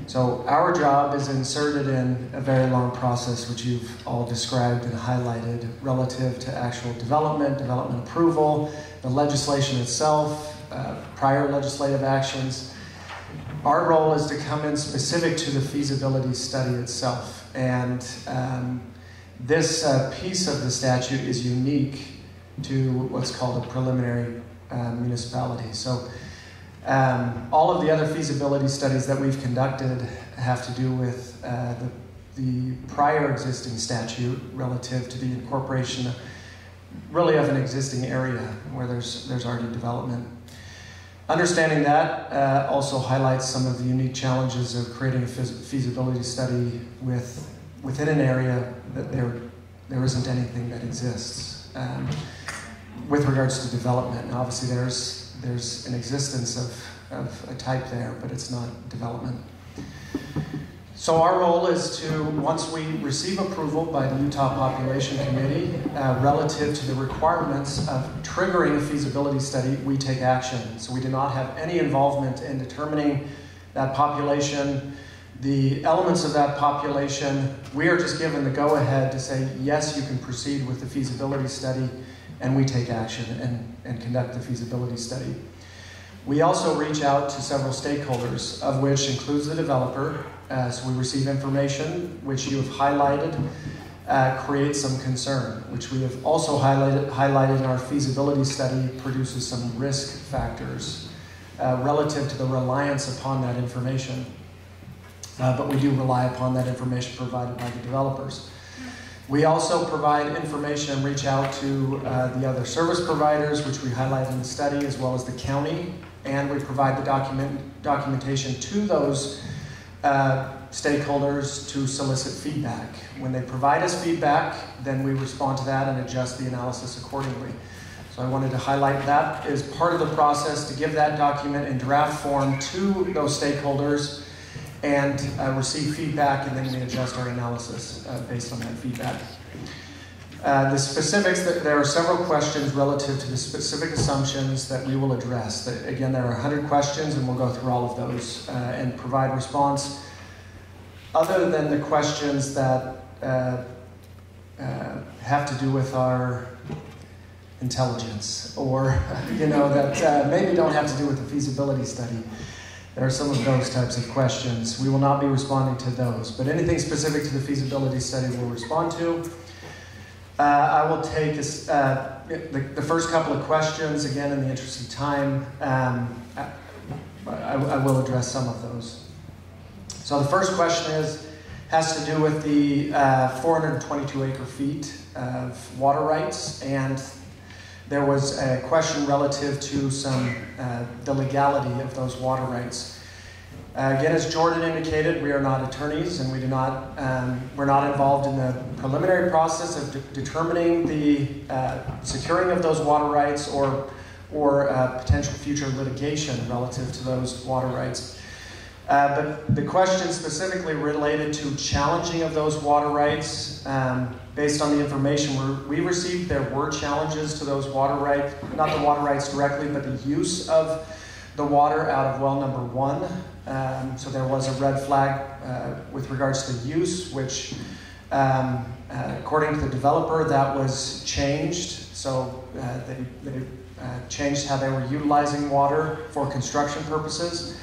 [SPEAKER 25] So our job is inserted in a very long process, which you've all described and highlighted, relative to actual development approval, the legislation itself, prior legislative actions. Our role is to come in specific to the feasibility study itself. And this piece of the statute is unique to what's called a preliminary municipality. So all of the other feasibility studies that we've conducted have to do with the prior existing statute relative to the incorporation really of an existing area where there's already development. Understanding that also highlights some of the unique challenges of creating a feasibility study within an area that there isn't anything that exists with regards to development. And obviously there's an existence of a type there, but it's not development. So our role is to, once we receive approval by the Utah Population Committee relative to the requirements of triggering a feasibility study, we take action. So we do not have any involvement in determining that population, the elements of that population. We are just given the go-ahead to say, yes, you can proceed with the feasibility study, and we take action and conduct the feasibility study. We also reach out to several stakeholders, of which includes the developer. So we receive information, which you have highlighted, creates some concern, which we have also highlighted in our feasibility study, produces some risk factors relative to the reliance upon that information. But we do rely upon that information provided by the developers. We also provide information and reach out to the other service providers, which we highlight in the study, as well as the county, and we provide the documentation to those stakeholders to solicit feedback. When they provide us feedback, then we respond to that and adjust the analysis accordingly. So I wanted to highlight that as part of the process, to give that document in draft form to those stakeholders and receive feedback, and then we adjust our analysis based on that feedback. The specifics, there are several questions relative to the specific assumptions that we will address. Again, there are 100 questions, and we'll go through all of those and provide response. Other than the questions that have to do with our intelligence, or that maybe don't have to do with the feasibility study. There are some of those types of questions. We will not be responding to those, but anything specific to the feasibility study we'll respond to. I will take the first couple of questions, again, in the interest of time. I will address some of those. So the first question has to do with the 422 acre feet of water rights, and there was a question relative to the legality of those water rights. Again, as Jordan indicated, we are not attorneys, and we're not involved in the preliminary process of determining the securing of those water rights or potential future litigation relative to those water rights. But the question specifically related to challenging of those water rights, based on the information we received, there were challenges to those water rights, not the water rights directly, but the use of the water out of well number 1. So there was a red flag with regards to use, which according to the developer, that was changed. So they changed how they were utilizing water for construction purposes.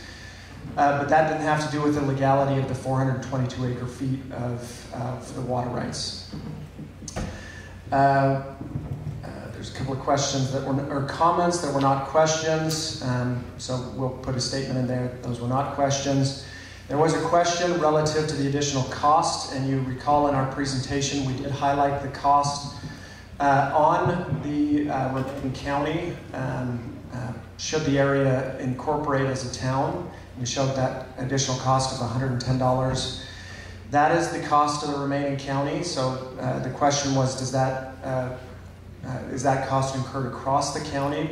[SPEAKER 25] But that didn't have to do with the legality of the 422 acre feet of the water rights. There's a couple of questions or comments that were not questions. So we'll put a statement in there. Those were not questions. There was a question relative to the additional cost, and you recall in our presentation we did highlight the cost on the remaining county should the area incorporate as a town. We showed that additional cost of $110. That is the cost of the remaining county. So the question was, is that cost incurred across the county?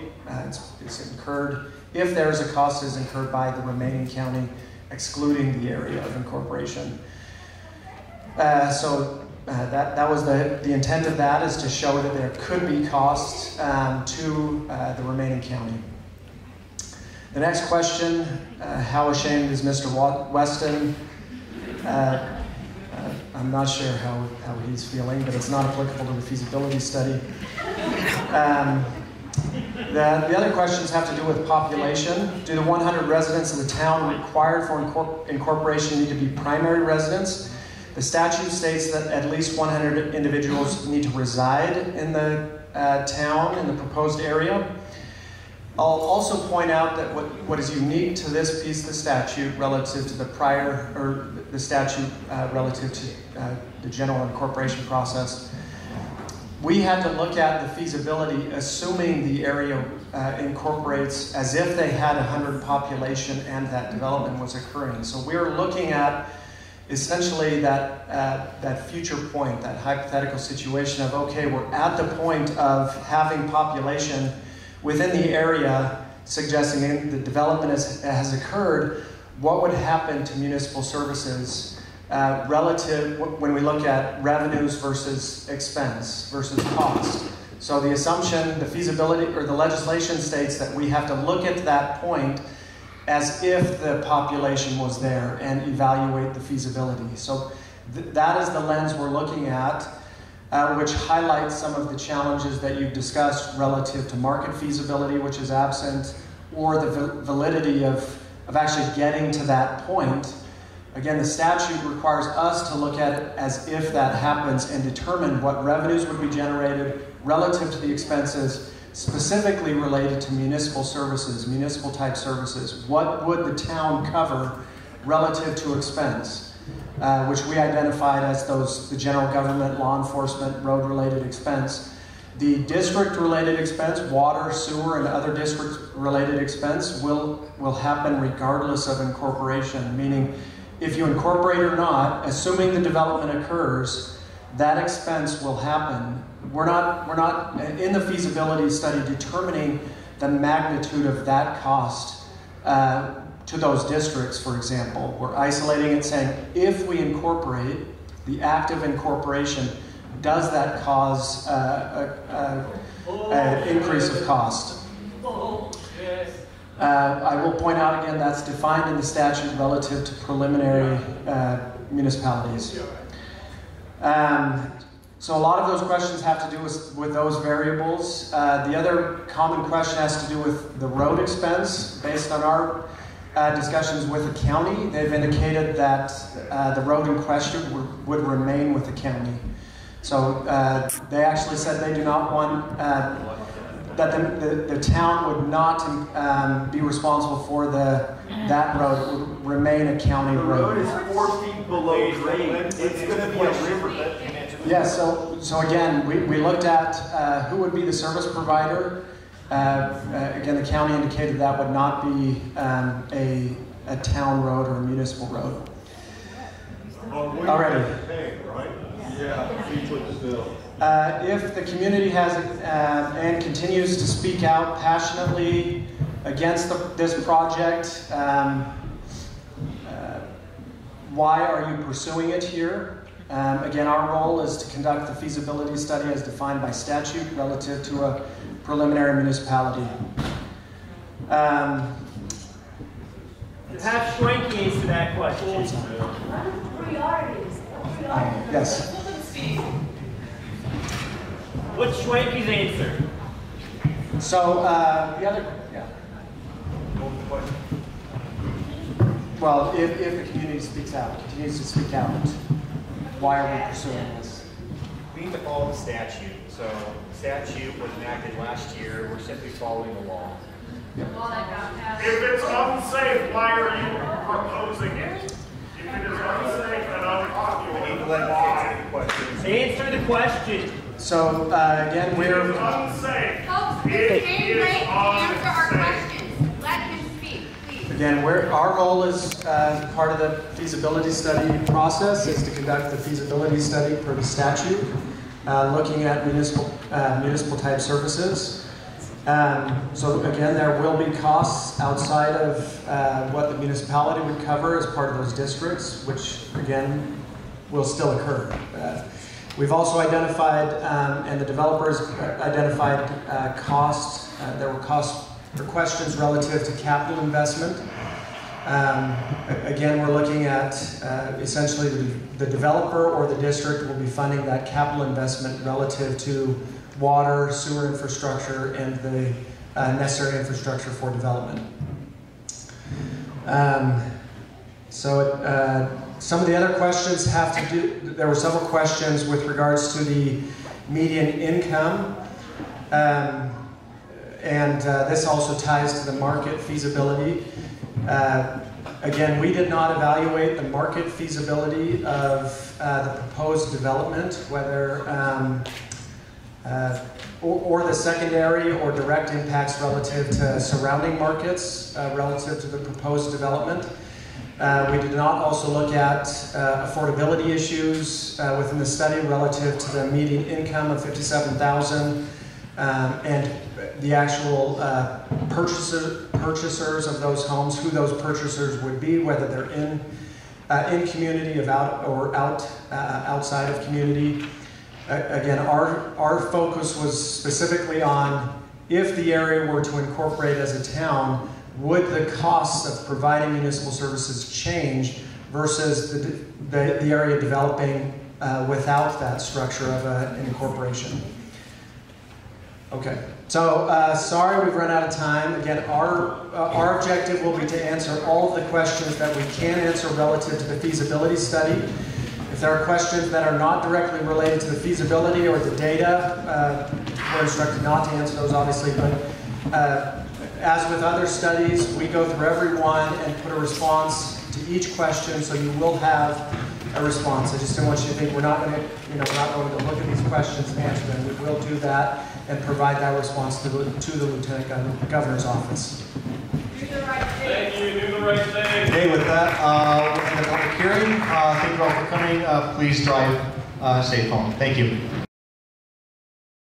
[SPEAKER 25] It's incurred, if there is a cost, is incurred by the remaining county, excluding the area of incorporation. That was the intent of that, is to show that there could be costs to the remaining county. The next question, how ashamed is Mr. Weston? I'm not sure how he's feeling, but it's not applicable to the feasibility study. The other questions have to do with population. Do the 100 residents of the town required for incorporation need to be primary residents? The statute states that at least 100 individuals need to reside in the town, in the proposed area. I'll also point out that what is unique to this piece of the statute relative to the statute relative to the general incorporation process, we had to look at the feasibility assuming the area incorporates as if they had 100 population and that development was occurring. So we were looking at essentially that future point, that hypothetical situation of, okay, we're at the point of having population within the area, suggesting the development has occurred. What would happen to municipal services relative, when we look at revenues versus expense versus cost? So the assumption, the feasibility, or the legislation states that we have to look at that point as if the population was there and evaluate the feasibility. So that is the lens we're looking at, which highlights some of the challenges that you've discussed relative to market feasibility, which is absent, or the validity of actually getting to that point. Again, the statute requires us to look at it as if that happens and determine what revenues would be generated relative to the expenses, specifically related to municipal services, municipal type services. What would the town cover relative to expense, which we identified as the general government, law enforcement, road-related expense. The district-related expense, water, sewer, and other district-related expense will happen regardless of incorporation, meaning if you incorporate or not, assuming the development occurs, that expense will happen. We're not in the feasibility study determining the magnitude of that cost to those districts, for example. We're isolating it, saying if we incorporate, the act of incorporation, does that cause an increase of cost? I will point out again, that's defined in the statute relative to preliminary municipalities. So a lot of those questions have to do with those variables. The other common question has to do with the road expense. Based on our discussions with the county, they've indicated that the road in question would remain with the county. So they actually said they do not want, that the town would not be responsible for that road. It would remain a county road.
[SPEAKER 22] The road is 4 feet below grade. It's going to be a river.
[SPEAKER 25] Yes, so again, we looked at who would be the service provider. Again, the county indicated that would not be a town road or a municipal road. Already. If the community has and continues to speak out passionately against this project, why are you pursuing it here? Again, our role is to conduct the feasibility study as defined by statute relative to a preliminary municipality.
[SPEAKER 2] Have Schwenke answer that question.
[SPEAKER 25] Yes.
[SPEAKER 2] What's Schwenke's answer?
[SPEAKER 25] So the other, yeah. Well, if the community continues to speak out, why are we pursuing this?
[SPEAKER 4] We need to follow the statute. So the statute was enacted last year. We're simply following the law.
[SPEAKER 22] If it's unsafe, why are you proposing it? If it is unsafe and unpopular,
[SPEAKER 4] We need to let him answer the question.
[SPEAKER 2] Answer the question.
[SPEAKER 25] So again, we're
[SPEAKER 22] unsafe.
[SPEAKER 24] Folks, it's Kane Creek to answer our questions. Let him speak, please.
[SPEAKER 25] again, our role is part of the feasibility study process is to conduct the feasibility study per the statute, looking at municipal type services. So again, there will be costs outside of what the municipality would cover as part of those districts, which again, will still occur. We've also identified, and the developers identified costs. There were costs or questions relative to capital investment. Again, we're looking at essentially the developer or the district will be funding that capital investment relative to water, sewer infrastructure, and the necessary infrastructure for development. Some of the other questions have to do, there were several questions with regards to the median income. This also ties to the market feasibility. Again, we did not evaluate the market feasibility of the proposed development, whether or the secondary or direct impacts relative to surrounding markets relative to the proposed development. We did not also look at affordability issues within the study relative to the median income of $57,000 and the actual purchasers of those homes, who those purchasers would be, whether they're in community outside of community. Again, our focus was specifically on if the area were to incorporate as a town, would the costs of providing municipal services change versus the area developing without that structure of an incorporation? Okay, so sorry we've run out of time. Again, our objective will be to answer all of the questions that we can answer relative to the feasibility study. If there are questions that are not directly related to the feasibility or the data, we're instructed not to answer those, obviously, but as with other studies, we go through every one and put a response to each question, so you will have a response. I just don't want you to think we're not going to, we're not going to look at these questions and answer them. We will do that and provide that response to the Lieutenant Governor's office.
[SPEAKER 22] Thank you. Do the right thing.
[SPEAKER 20] Okay, with that, we'll end the public hearing. Thank you all for coming. Please drive safe home. Thank you.